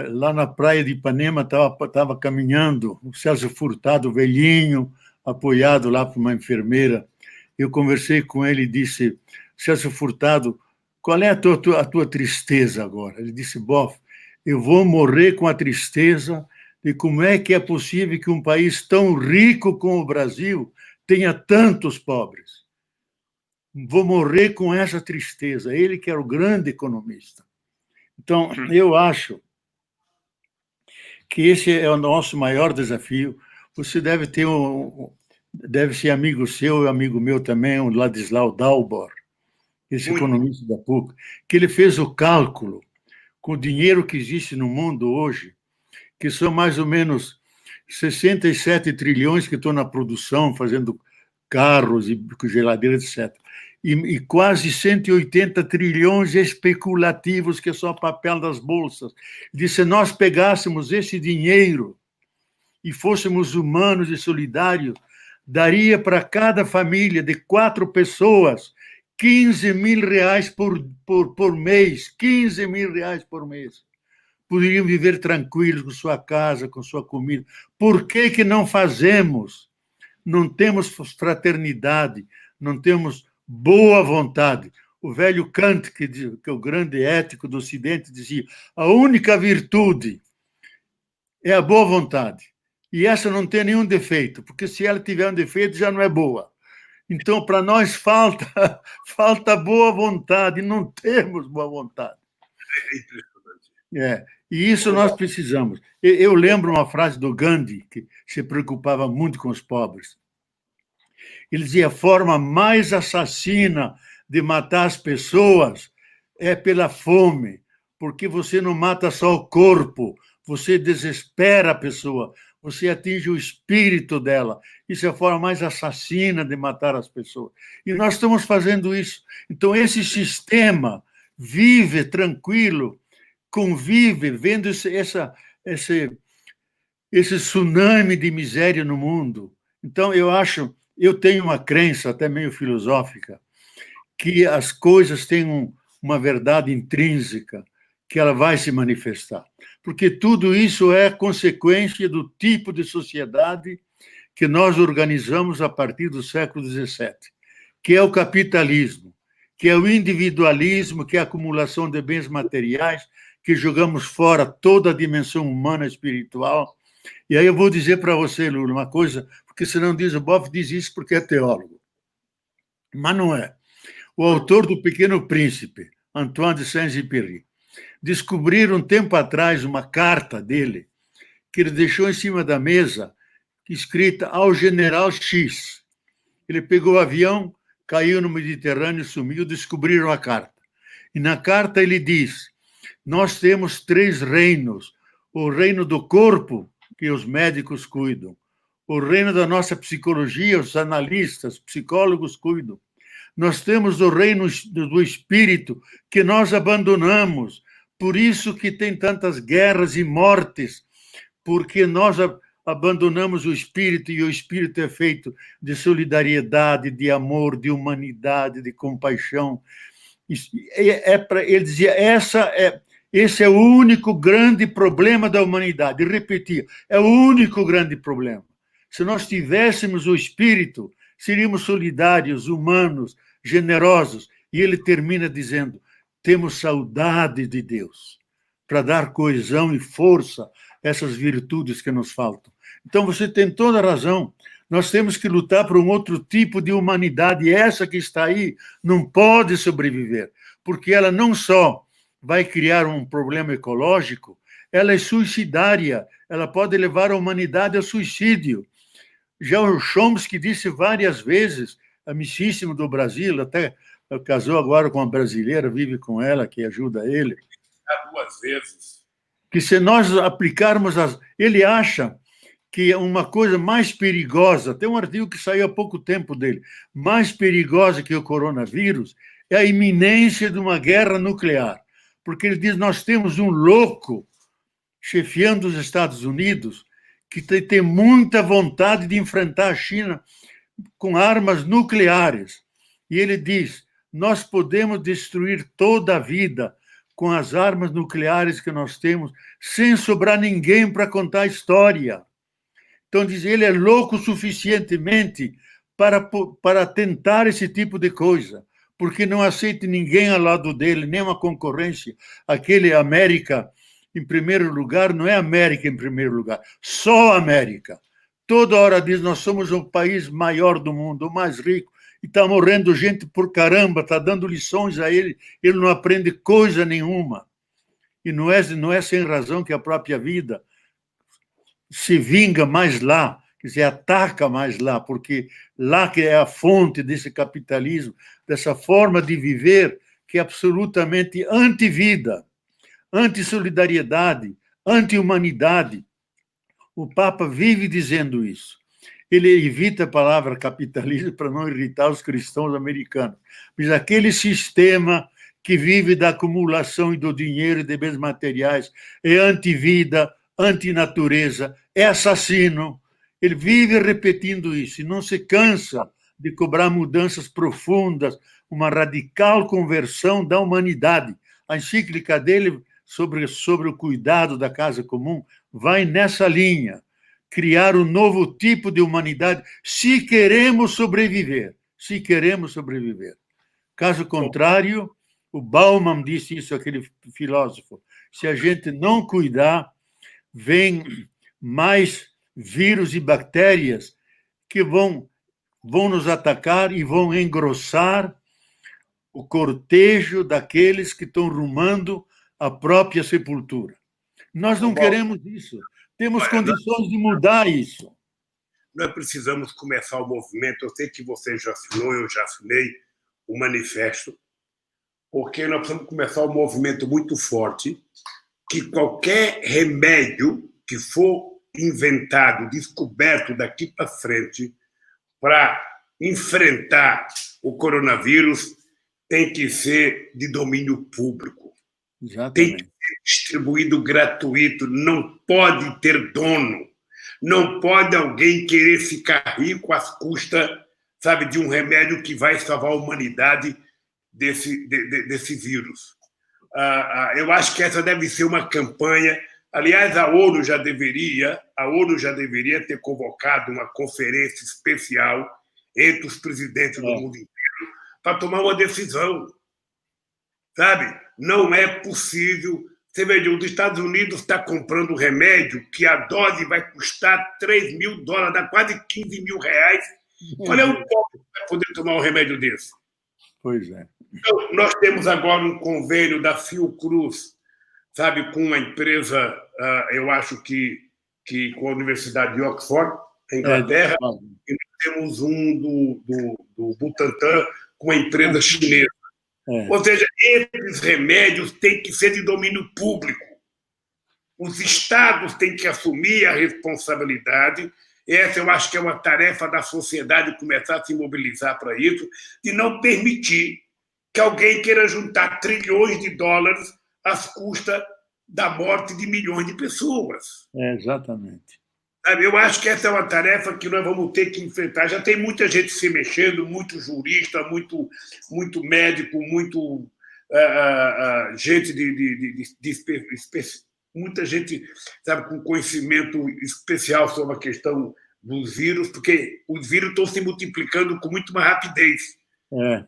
lá na praia de Ipanema, estava caminhando o Celso Furtado, velhinho, apoiado lá por uma enfermeira. Eu conversei com ele e disse, Celso Furtado, qual é a tua tristeza agora? Ele disse, Boff, eu vou morrer com a tristeza de como é que é possível que um país tão rico como o Brasil tenha tantos pobres. Vou morrer com essa tristeza. Ele que era o grande economista. Então, eu acho que esse é o nosso maior desafio. Você deve ter deve ser amigo seu e amigo meu também, o Ladislau Dalbor, esse economista da PUC, que ele fez o cálculo com o dinheiro que existe no mundo hoje, que são mais ou menos 67 trilhões que estão na produção, fazendo carros e geladeiras, etc. E quase 180 trilhões especulativos, que é só papel das bolsas. Ele disse, se nós pegássemos esse dinheiro e fôssemos humanos e solidários, daria para cada família de 4 pessoas 15 mil reais por mês. 15 mil reais por mês. poderiam viver tranquilos com sua casa, com sua comida. Por que não fazemos? Não temos fraternidade, não temos boa vontade. O velho Kant, que é o grande ético do Ocidente, dizia: a única virtude é a boa vontade. E essa não tem nenhum defeito, porque se ela tiver um defeito, já não é boa. Então, para nós falta boa vontade, não temos boa vontade. E isso nós precisamos. Eu lembro uma frase do Gandhi, que se preocupava muito com os pobres. Ele dizia: a forma mais assassina de matar as pessoas é pela fome, porque você não mata só o corpo, você desespera a pessoa, você atinge o espírito dela. Isso é a forma mais assassina de matar as pessoas. E nós estamos fazendo isso. Então, esse sistema vive tranquilo, convive, vendo esse tsunami de miséria no mundo. Então, eu tenho uma crença, até meio filosófica, que as coisas têm uma verdade intrínseca, que ela vai se manifestar. Porque tudo isso é consequência do tipo de sociedade que nós organizamos a partir do século XVII, que é o capitalismo, que é o individualismo, que é a acumulação de bens materiais, que jogamos fora toda a dimensão humana espiritual. E aí eu vou dizer para você, Lula, uma coisa, porque senão diz, o Boff diz isso porque é teólogo. Mas não é. O autor do Pequeno Príncipe, Antoine de Saint-Exupéry, descobriram um tempo atrás uma carta dele, que ele deixou em cima da mesa, escrita ao general X. Ele pegou o avião, caiu no Mediterrâneo, sumiu, descobriram a carta. E na carta ele diz: nós temos 3 reinos. O reino do corpo, que os médicos cuidam. O reino da nossa psicologia, os analistas, psicólogos cuidam. Nós temos o reino do espírito, que nós abandonamos. Por isso que tem tantas guerras e mortes, porque nós abandonamos o espírito, e o espírito é feito de solidariedade, de amor, de humanidade, de compaixão. Ele dizia, esse é o único grande problema da humanidade. E repetia, é o único grande problema. Se nós tivéssemos o espírito, seríamos solidários, humanos, generosos. E ele termina dizendo: temos saudade de Deus para dar coesão e força a essas virtudes que nos faltam. Então, você tem toda a razão. Nós temos que lutar por um outro tipo de humanidade. E essa que está aí não pode sobreviver, porque ela não só vai criar um problema ecológico, ela é suicidária, ela pode levar a humanidade ao suicídio. Já o Chomsky disse várias vezes, amicíssimo do Brasil, até casou agora com uma brasileira, vive com ela, que ajuda ele. 2 vezes. Que se nós aplicarmos ele acha que uma coisa mais perigosa, tem um artigo que saiu há pouco tempo dele, mais perigosa que o coronavírus, é a iminência de uma guerra nuclear. Porque ele diz, nós temos um louco chefiando os Estados Unidos que tem muita vontade de enfrentar a China com armas nucleares. E ele diz, nós podemos destruir toda a vida com as armas nucleares que nós temos, sem sobrar ninguém para contar a história. Então, diz, ele é louco suficientemente para tentar esse tipo de coisa, porque não aceita ninguém ao lado dele, nem uma concorrência. Aquele América, em primeiro lugar, não é América em primeiro lugar, só América. Toda hora diz, nós somos o país maior do mundo, o mais rico, e está morrendo gente por caramba, está dando lições a ele, ele não aprende coisa nenhuma. E não é sem razão que a própria vida se vinga mais lá, quer dizer, ataca mais lá, porque lá que é a fonte desse capitalismo, dessa forma de viver que é absolutamente anti-vida, anti-solidariedade, anti-humanidade. O Papa vive dizendo isso. Ele evita a palavra capitalismo para não irritar os cristãos americanos. Mas aquele sistema que vive da acumulação e do dinheiro e de bens materiais é anti-vida, anti-natureza, é assassino. Ele vive repetindo isso e não se cansa de cobrar mudanças profundas, uma radical conversão da humanidade. A encíclica dele sobre o cuidado da casa comum vai nessa linha, criar um novo tipo de humanidade, se queremos sobreviver, se queremos sobreviver. Caso contrário, o Bauman disse isso, aquele filósofo, se a gente não cuidar, vem mais vírus e bactérias que vão nos atacar e vão engrossar o cortejo daqueles que estão rumando à própria sepultura. Nós não queremos isso. Temos condições de mudar isso. Nós precisamos começar o movimento. Eu sei que você já assinou, eu já assinei o manifesto, porque nós precisamos começar um movimento muito forte, que qualquer remédio que for inventado, descoberto daqui para frente, para enfrentar o coronavírus, tem que ser de domínio público. Exatamente. Tem que ser distribuído gratuito, não pode ter dono, não pode alguém querer ficar rico às custas, sabe, de um remédio que vai salvar a humanidade desse vírus. Eu acho que essa deve ser uma campanha. Aliás, a ONU já deveria ter convocado uma conferência especial entre os presidentes do mundo inteiro para tomar uma decisão. Sabe? Não é possível. Você vê, os Estados Unidos está comprando remédio que a dose vai custar $3.000, dá quase R$15.000. Qual é o pobre que vai poder tomar um remédio desse? Pois é. Então, nós temos agora um convênio da Fiocruz, sabe, com uma empresa, eu acho que com a Universidade de Oxford, na Inglaterra, e nós temos um do Butantan com a empresa chinesa. Ou seja, esses remédios têm que ser de domínio público. Os estados têm que assumir a responsabilidade. Essa eu acho que é uma tarefa da sociedade começar a se mobilizar para isso, de não permitir que alguém queira juntar trilhões de dólares às custas da morte de milhões de pessoas. Exatamente. Eu acho que essa é uma tarefa que nós vamos ter que enfrentar. Já tem muita gente se mexendo, muito jurista, muito médico, muito gente muita gente, sabe, com conhecimento especial sobre a questão dos vírus, porque os vírus estão se multiplicando com muito mais rapidez.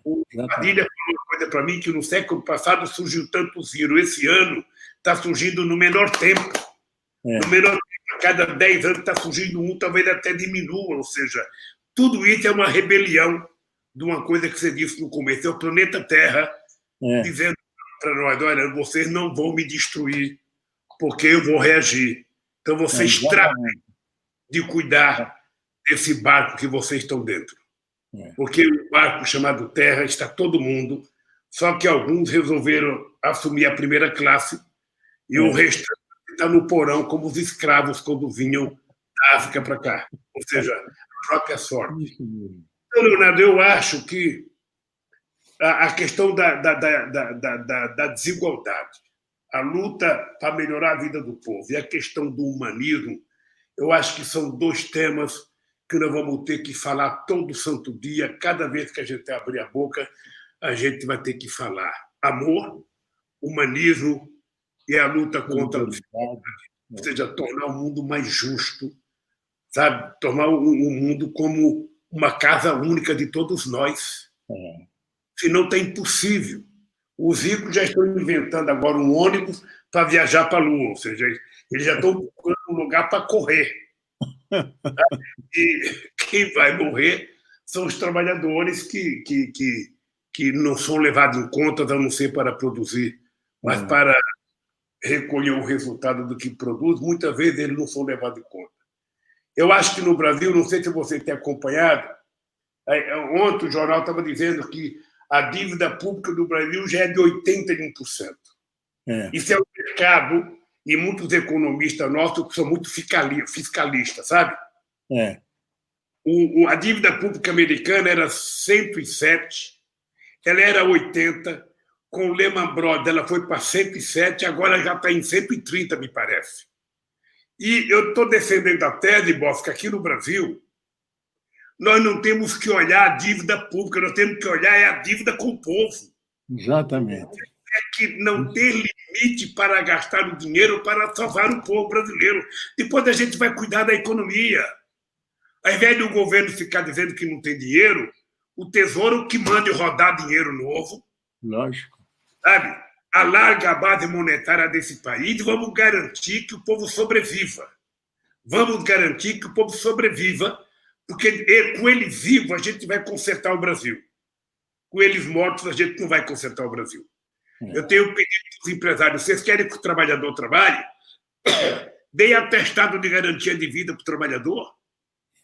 O Padilha falou uma coisa para mim, que no século passado surgiu tantos vírus. Esse ano está surgindo no menor tempo. No menor tempo, a cada 10 anos está surgindo um, talvez até diminua. Ou seja, tudo isso é uma rebelião de uma coisa que você disse no começo. É o planeta Terra dizendo para nós, olha, vocês não vão me destruir, porque eu vou reagir. Então, vocês tratem de cuidar desse barco que vocês estão dentro. Porque o barco chamado Terra está todo mundo, só que alguns resolveram assumir a primeira classe e o restante está no porão, como os escravos quando vinham da África para cá. Ou seja, a própria sorte. Então, Leonardo, eu acho que a questão da desigualdade, a luta para melhorar a vida do povo e a questão do humanismo, eu acho que são dois temas que nós vamos ter que falar todo santo dia. Cada vez que a gente abrir a boca, a gente vai ter que falar amor, humanismo e a luta contra a desigualdade. Ou seja, tornar o mundo mais justo, sabe? Tornar o mundo como uma casa única de todos nós. Senão está impossível. Os ricos já estão inventando agora um ônibus para viajar para a Lua, ou seja, eles já estão procurando um lugar para correr. E quem vai morrer são os trabalhadores que não são levados em conta, a não ser para produzir, mas para recolher o resultado do que produz. Muitas vezes eles não são levados em conta. Eu acho que no Brasil, não sei se você tem acompanhado, ontem o jornal estava dizendo que a dívida pública do Brasil já é de 81%. Isso é um mercado, e muitos economistas nossos que são muito fiscalistas, sabe? A dívida pública americana era 107, ela era 80, com o Lehman Brothers ela foi para 107, agora já está em 130, me parece. E eu estou defendendo a tese, Boff, que aqui no Brasil nós não temos que olhar a dívida pública, nós temos que olhar a dívida com o povo. Exatamente. é que não ter limite para gastar o dinheiro para salvar o povo brasileiro. Depois a gente vai cuidar da economia. Ao invés do governo ficar dizendo que não tem dinheiro, o Tesouro que mande rodar dinheiro novo. Lógico. Sabe? Alarga a base monetária desse país e vamos garantir que o povo sobreviva. Vamos garantir que o povo sobreviva, porque com ele vivo a gente vai consertar o Brasil. Com eles mortos a gente não vai consertar o Brasil. Eu tenho pedido para os empresários, vocês querem que o trabalhador trabalhe? Dê atestado de garantia de vida para o trabalhador.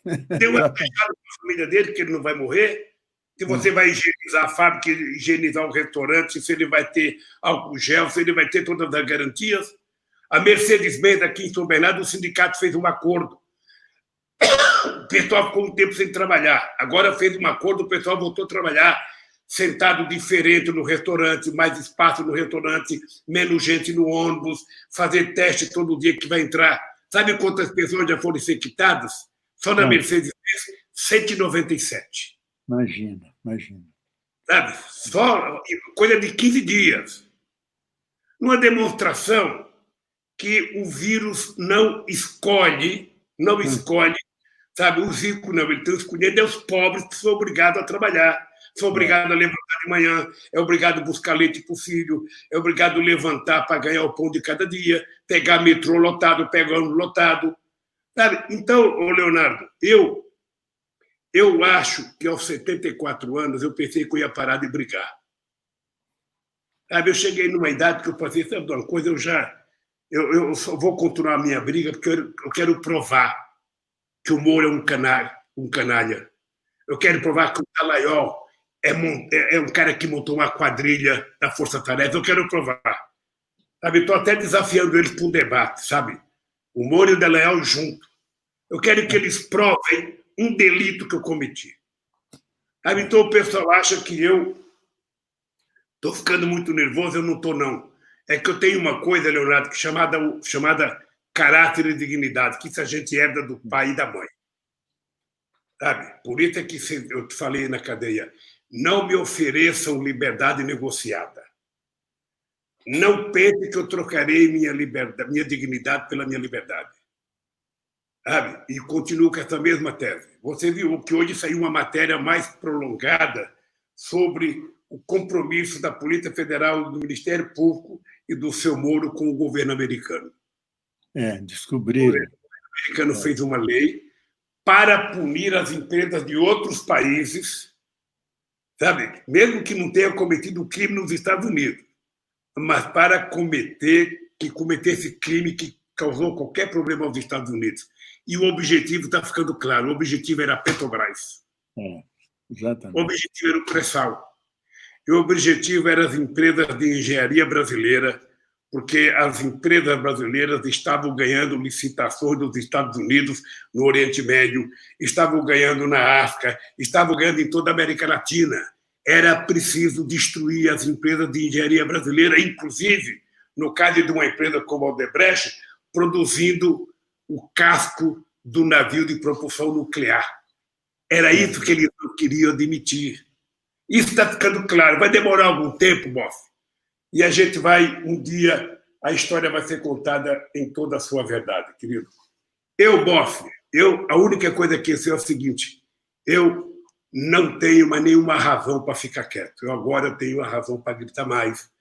Dê um atestado para a família dele, que ele não vai morrer. Se você vai higienizar a fábrica, higienizar o restaurante, se ele vai ter álcool gel, se ele vai ter todas as garantias. A Mercedes-Benz, aqui em São Bernardo, o sindicato fez um acordo. O pessoal ficou um tempo sem trabalhar. Agora fez um acordo, o pessoal voltou a trabalhar sentado diferente no restaurante, mais espaço no restaurante, menos gente no ônibus, fazer teste todo dia que vai entrar. Sabe quantas pessoas já foram infectadas? Só na Mercedes-Benz, 197. Imagina. Sabe? Só coisa de 15 dias. Numa demonstração que o vírus não escolhe, sabe? Os ricos não, eles estão escolhendo os pobres que são obrigados a trabalhar. São obrigados a levantar de manhã, é obrigado a buscar leite para o filho, é obrigado a levantar para ganhar o pão de cada dia, pegar metrô lotado, pegar ônibus lotado. Sabe? Então, Leonardo, eu acho que aos 74 anos eu pensei que eu ia parar de brigar. Sabe? Eu cheguei numa idade que eu pensei, sabe uma coisa, eu só vou continuar a minha briga porque eu quero provar que o Moro é um canalha. Eu quero provar que o Dallagnol é um cara que montou uma quadrilha da Força Tarefa. Eu quero provar. Sabe? Estou até desafiando eles para um debate, sabe? O Moro e o Dallagnol junto. Eu quero que eles provem um delito que eu cometi. Sabe? Então o pessoal acha que eu estou ficando muito nervoso. Eu não estou, não. É que eu tenho uma coisa, Leonardo, chamada caráter e dignidade, que isso a gente herda do pai e da mãe. Sabe? Por isso é que eu te falei na cadeia, não me ofereçam liberdade negociada. Não pense que eu trocarei minha dignidade pela minha liberdade. Sabe? E continuo com essa mesma tese. Você viu que hoje saiu uma matéria mais prolongada sobre o compromisso da Polícia Federal, do Ministério Público e do seu Moro com o governo americano. Descobriram. O governo americano fez uma lei para punir as empresas de outros países, sabe? Mesmo que não tenha cometido crime nos Estados Unidos, mas para que cometesse crime que causou qualquer problema aos Estados Unidos. E o objetivo está ficando claro, o objetivo era a Petrobras. Exatamente. O objetivo era o pré-sal. E o objetivo era as empresas de engenharia brasileira, porque as empresas brasileiras estavam ganhando licitações dos Estados Unidos no Oriente Médio, estavam ganhando na África, estavam ganhando em toda a América Latina. Era preciso destruir as empresas de engenharia brasileira, inclusive, no caso de uma empresa como a Odebrecht, produzindo o casco do navio de propulsão nuclear. Era isso que eles não queriam admitir. Isso está ficando claro. Vai demorar algum tempo, Boff. E a gente vai, um dia, a história vai ser contada em toda a sua verdade, querido. Boff, a única coisa que eu sei é o seguinte, eu não tenho mais nenhuma razão para ficar quieto. Agora tenho a razão para gritar mais,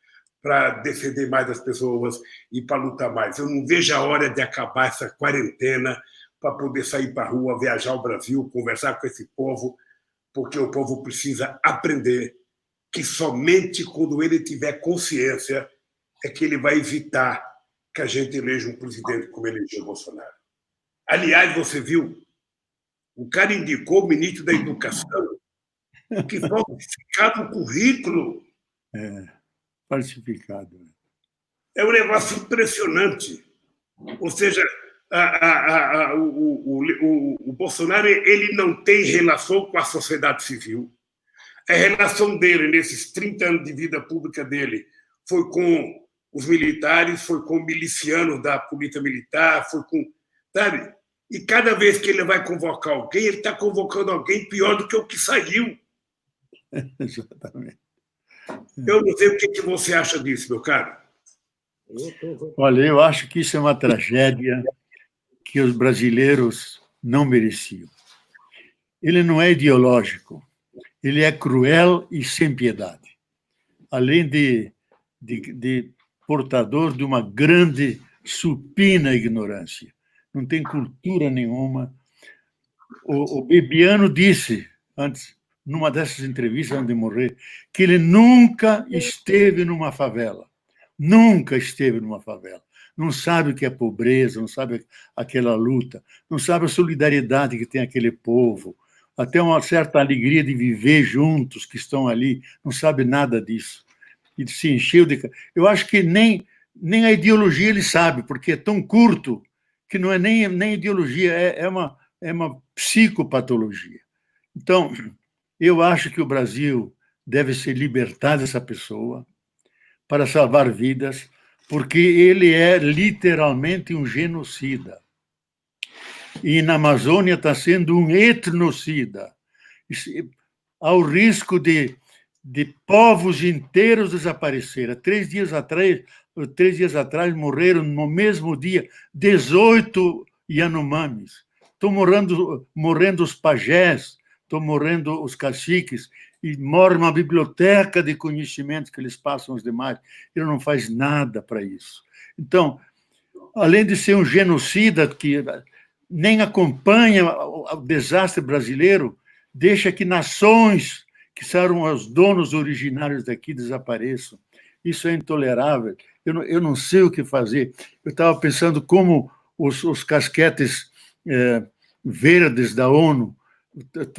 para defender mais as pessoas e para lutar mais. Eu não vejo a hora de acabar essa quarentena para poder sair para a rua, viajar ao Brasil, conversar com esse povo, porque o povo precisa aprender que somente quando ele tiver consciência é que ele vai evitar que a gente eleja um presidente como elegeu Bolsonaro. Aliás, você viu, o cara indicou o ministro da Educação que falsificado o currículo. Falsificado. É um negócio impressionante. Ou seja, o Bolsonaro ele não tem relação com a sociedade civil. A relação dele, nesses 30 anos de vida pública dele, foi com os militares, foi com milicianos da polícia militar, foi com... Sabe? E cada vez que ele vai convocar alguém, ele está convocando alguém pior do que o que saiu. Exatamente. Eu não sei o que você acha disso, meu caro. Olha, eu acho que isso é uma tragédia que os brasileiros não mereciam. Ele não é ideológico, ele é cruel e sem piedade, além de portador de uma grande, supina ignorância. Não tem cultura nenhuma. O Bebiano disse, antes, numa dessas entrevistas antes de morrer, que ele nunca esteve numa favela. Nunca esteve numa favela. Não sabe o que é pobreza, não sabe aquela luta, não sabe a solidariedade que tem aquele povo, até uma certa alegria de viver juntos que estão ali, não sabe nada disso. E se encheu de... Eu acho que nem a ideologia ele sabe, porque é tão curto que não é nem ideologia, é uma psicopatologia. Então, eu acho que o Brasil deve ser libertar dessa pessoa para salvar vidas, porque ele é literalmente um genocida. E na Amazônia está sendo um etnocida. Há o risco de povos inteiros desaparecerem. 3 dias atrás morreram no mesmo dia 18 Yanomamis. Estão morrendo os pajés, estão morrendo os caciques, e mora uma biblioteca de conhecimentos que eles passam aos demais. Ele não faz nada para isso. Então, além de ser um genocida que nem acompanha o desastre brasileiro, deixa que nações que são os donos originários daqui desapareçam. Isso é intolerável. Eu não sei o que fazer. Eu estava pensando como os casquetes verdes da ONU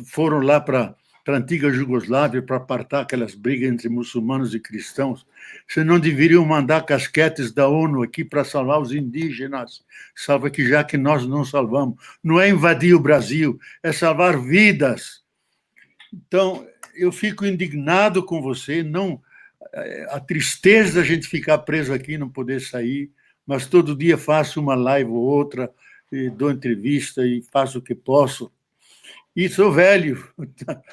foram lá para a antiga Jugoslávia para apartar aquelas brigas entre muçulmanos e cristãos. Vocês não deveriam mandar casquetes da ONU aqui para salvar os indígenas, salva que já que nós não salvamos. Não é invadir o Brasil, é salvar vidas. Então, eu fico indignado com você, não a tristeza da gente ficar preso aqui e não poder sair, mas todo dia faço uma live ou outra, e dou entrevista e faço o que posso. E sou velho,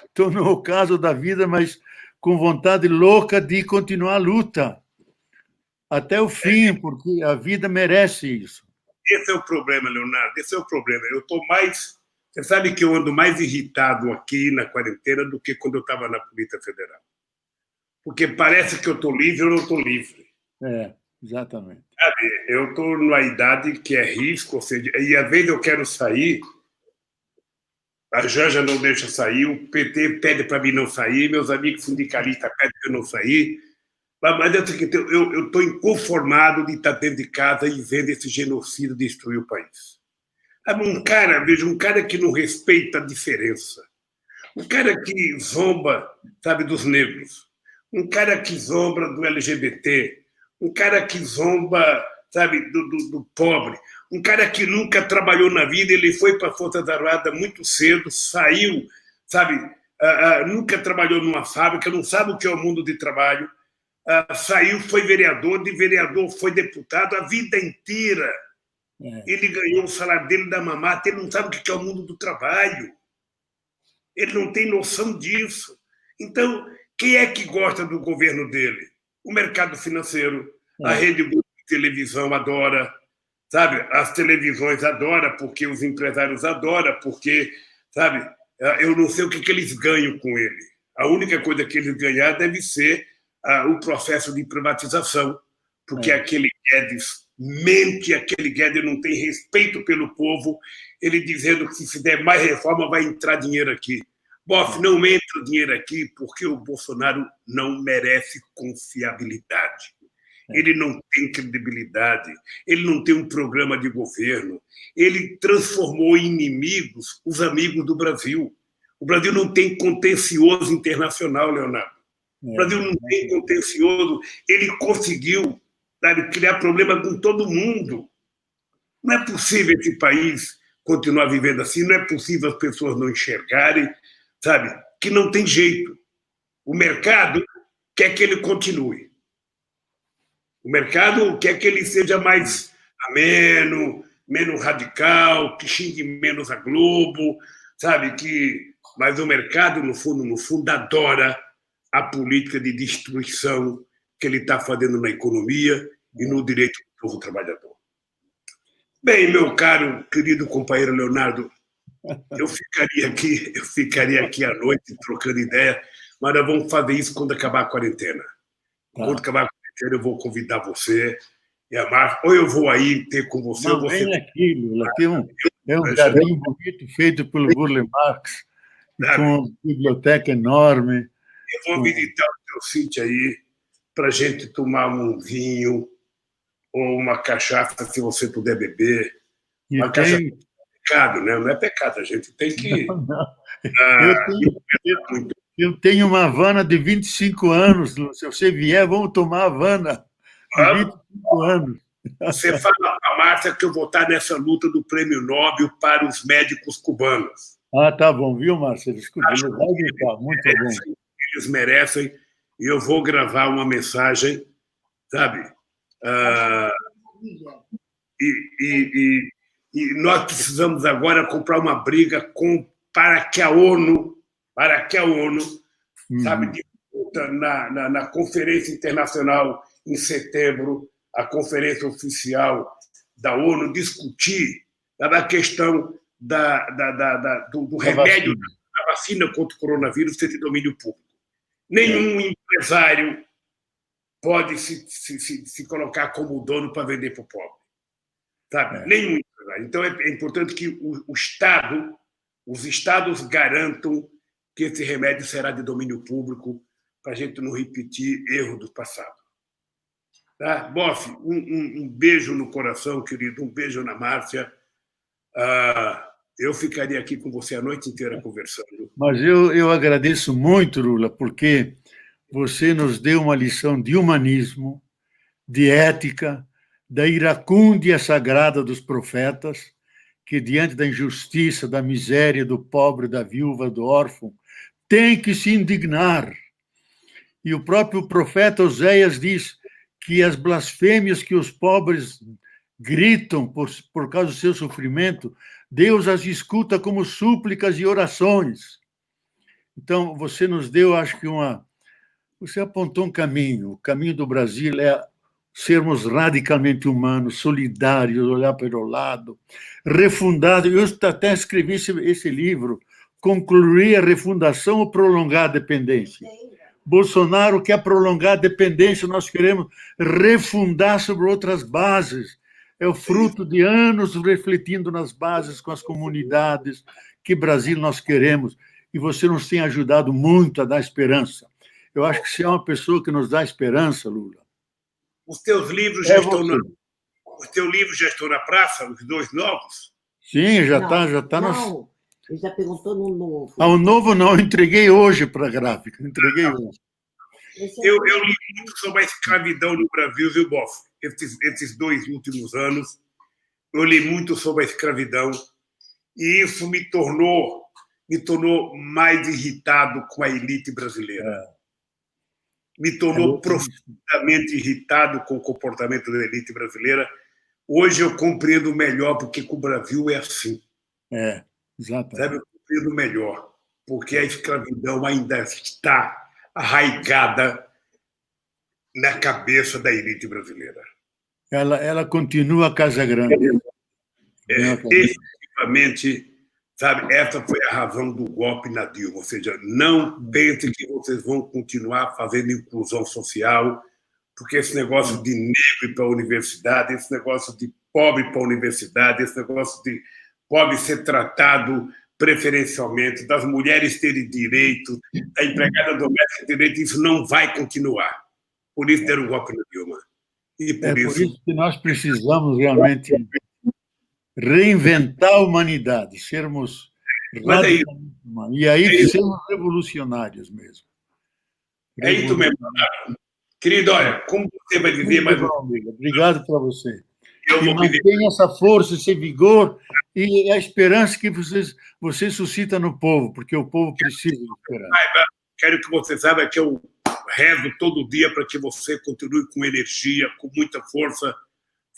estou no ocaso da vida, mas com vontade louca de continuar a luta até o fim, porque a vida merece isso. Esse é o problema, Leonardo, esse é o problema. Eu estou mais... Você sabe que eu ando mais irritado aqui na quarentena do que quando eu estava na Polícia Federal. Porque parece que eu estou livre ou não estou livre. Exatamente. Sabe, eu estou numa idade que é risco, ou seja, e às vezes eu quero sair, a Janja não deixa sair, o PT pede para mim não sair, meus amigos sindicalistas pedem para eu não sair, mas eu estou inconformado de estar dentro de casa e vendo esse genocídio destruir o país. Um cara que não respeita a diferença, um cara que zomba, sabe, dos negros, um cara que zomba do LGBT, um cara que zomba, sabe, do pobre, um cara que nunca trabalhou na vida, ele foi para a Forças Armadas muito cedo, saiu, sabe, nunca trabalhou numa fábrica, não sabe o que é o mundo de trabalho, saiu, foi vereador, de vereador foi deputado a vida inteira. Ele ganhou o salário dele da mamata, ele não sabe o que é o mundo do trabalho. Ele não tem noção disso. Então, quem é que gosta do governo dele? O mercado financeiro, a Rede Globo de televisão adora, sabe? As televisões adoram, porque os empresários adoram, porque, sabe? Eu não sei o que eles ganham com ele. A única coisa que eles ganhar deve ser o processo de privatização, porque aquele Guedes mente, aquele Guedes não tem respeito pelo povo, ele dizendo que se fizer mais reforma vai entrar dinheiro aqui. Bof, não entra dinheiro aqui porque o Bolsonaro não merece confiabilidade. Ele não tem credibilidade, ele não tem um programa de governo, ele transformou em inimigos os amigos do Brasil. O Brasil não tem contencioso internacional, Leonardo. O Brasil não tem contencioso, ele conseguiu, sabe, criar problema com todo mundo. Não é possível esse país continuar vivendo assim, não é possível as pessoas não enxergarem, sabe, que não tem jeito. O mercado quer que ele continue. O mercado quer que ele seja mais ameno, menos radical, que xingue menos a Globo, sabe, mas o mercado, no fundo, adora a política de destruição que ele está fazendo na economia e no direito do povo trabalhador. Bem, meu caro, querido companheiro Leonardo, eu ficaria aqui à noite trocando ideia, mas nós vamos fazer isso quando acabar a quarentena. Quando acabar a quarentena, eu vou convidar você e a Márcia, ou eu vou aí ter com você. Não, vem aqui, Lula. Tem um jardim bonito feito pelo Burle Marx, com uma biblioteca enorme. Eu vou visitar o teu sítio aí para a gente tomar um vinho ou uma cachaça, se você puder beber. Uma cachaça é pecado, né? Não é pecado, a gente tem que... Eu tenho uma Havana de 25 anos, Lula. Se você vier, vamos tomar Havana de 25 anos. Você fala para a Márcia que eu vou estar nessa luta do Prêmio Nobel para os médicos cubanos. Ah, tá bom, viu, Márcia? Desculpa, muito bom. Eles merecem, e eu vou gravar uma mensagem, sabe? E nós precisamos agora comprar uma briga para que a ONU, sabe, discuta na Conferência Internacional em setembro, a conferência oficial da ONU, discutir a questão do remédio, da vacina contra o coronavírus ser de domínio público. Nenhum empresário pode se colocar como dono para vender para o pobre. Sabe? Nenhum empresário. Então, é importante que os estados garantam que esse remédio será de domínio público para a gente não repetir erro do passado. Tá? Boff, um beijo no coração, querido, um beijo na Márcia. Eu ficaria aqui com você a noite inteira conversando. Mas eu agradeço muito, Lula, porque você nos deu uma lição de humanismo, de ética, da iracúndia sagrada dos profetas, que diante da injustiça, da miséria, do pobre, da viúva, do órfão, tem que se indignar. E o próprio profeta Oséias diz que as blasfêmias que os pobres gritam por causa do seu sofrimento, Deus as escuta como súplicas e orações. Então, você nos deu, acho que você apontou um caminho. O caminho do Brasil é sermos radicalmente humanos, solidários, olhar para o lado, refundado. Eu até escrevi esse livro, Concluir a Refundação ou Prolongar a Dependência. Bolsonaro quer prolongar a dependência, nós queremos refundar sobre outras bases. É o fruto de anos refletindo nas bases com as comunidades. Que Brasil nós queremos? E você nos tem ajudado muito a dar esperança. Eu acho que você é uma pessoa que nos dá esperança, Lula. Os teus livros já estão os teus livros já estão na praça, os 2 novos? Sim, já está. Não, ele já perguntou no novo. O novo não, eu entreguei hoje para a gráfica. Hoje. Eu li muito sobre a escravidão no Brasil, viu, Boff? Esses 2 últimos anos, eu li muito sobre a escravidão e isso me tornou mais irritado com a elite brasileira. Me tornou profundamente irritado com o comportamento da elite brasileira. Hoje eu compreendo melhor porque o Brasil é assim. Exatamente. Sabe? Eu compreendo melhor, porque a escravidão ainda está arraigada na cabeça da elite brasileira. Ela continua Casa Grande. Efetivamente, sabe, essa foi a razão do golpe na Dilma. Ou seja, não pensem que vocês vão continuar fazendo inclusão social, porque esse negócio de negro para a universidade, esse negócio de pobre para a universidade, esse negócio de pobre ser tratado preferencialmente, das mulheres terem direito, da empregada doméstica ter direito, isso não vai continuar. Por isso deram um golpe na Dilma. E por isso que nós precisamos realmente reinventar a humanidade, sermos radicalmente humanos. E aí sermos revolucionários mesmo. É isso mesmo. Querido, olha, como você vai viver mais um... Obrigado para você. E mantenha essa força, esse vigor e a esperança que você suscita no povo, porque o povo precisa de esperança. Quero que você saiba que eu rezo todo dia para que você continue com energia, com muita força,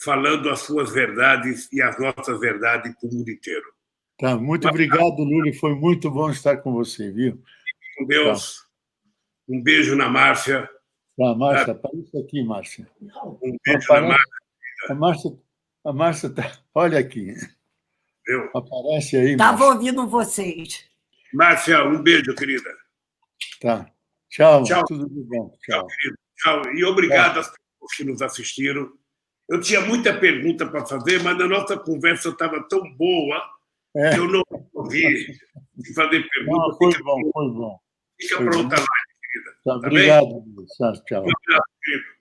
falando as suas verdades e as nossas verdades para o mundo inteiro. Tá, muito obrigado, Lula, foi muito bom estar com você, viu? Com Deus. Tá. Um beijo na Márcia. Tá, Márcia, aparece aqui, Márcia. Um beijo na Márcia. A Márcia tá... Olha aqui. Viu? Aparece aí, Estava Márcia. ouvindo vocês. Márcia, um beijo, querida. Tá. Tchau, Tchau. tudo de bom. Tchau, querido. Tchau. E obrigado às pessoas que nos assistiram. Eu tinha muita pergunta para fazer, mas na nossa conversa estava tão boa que eu não ouvi fazer perguntas. Foi bom, foi bom. Fica para outra live, querida. Tá, obrigado. Tchau. Um abraço, querido.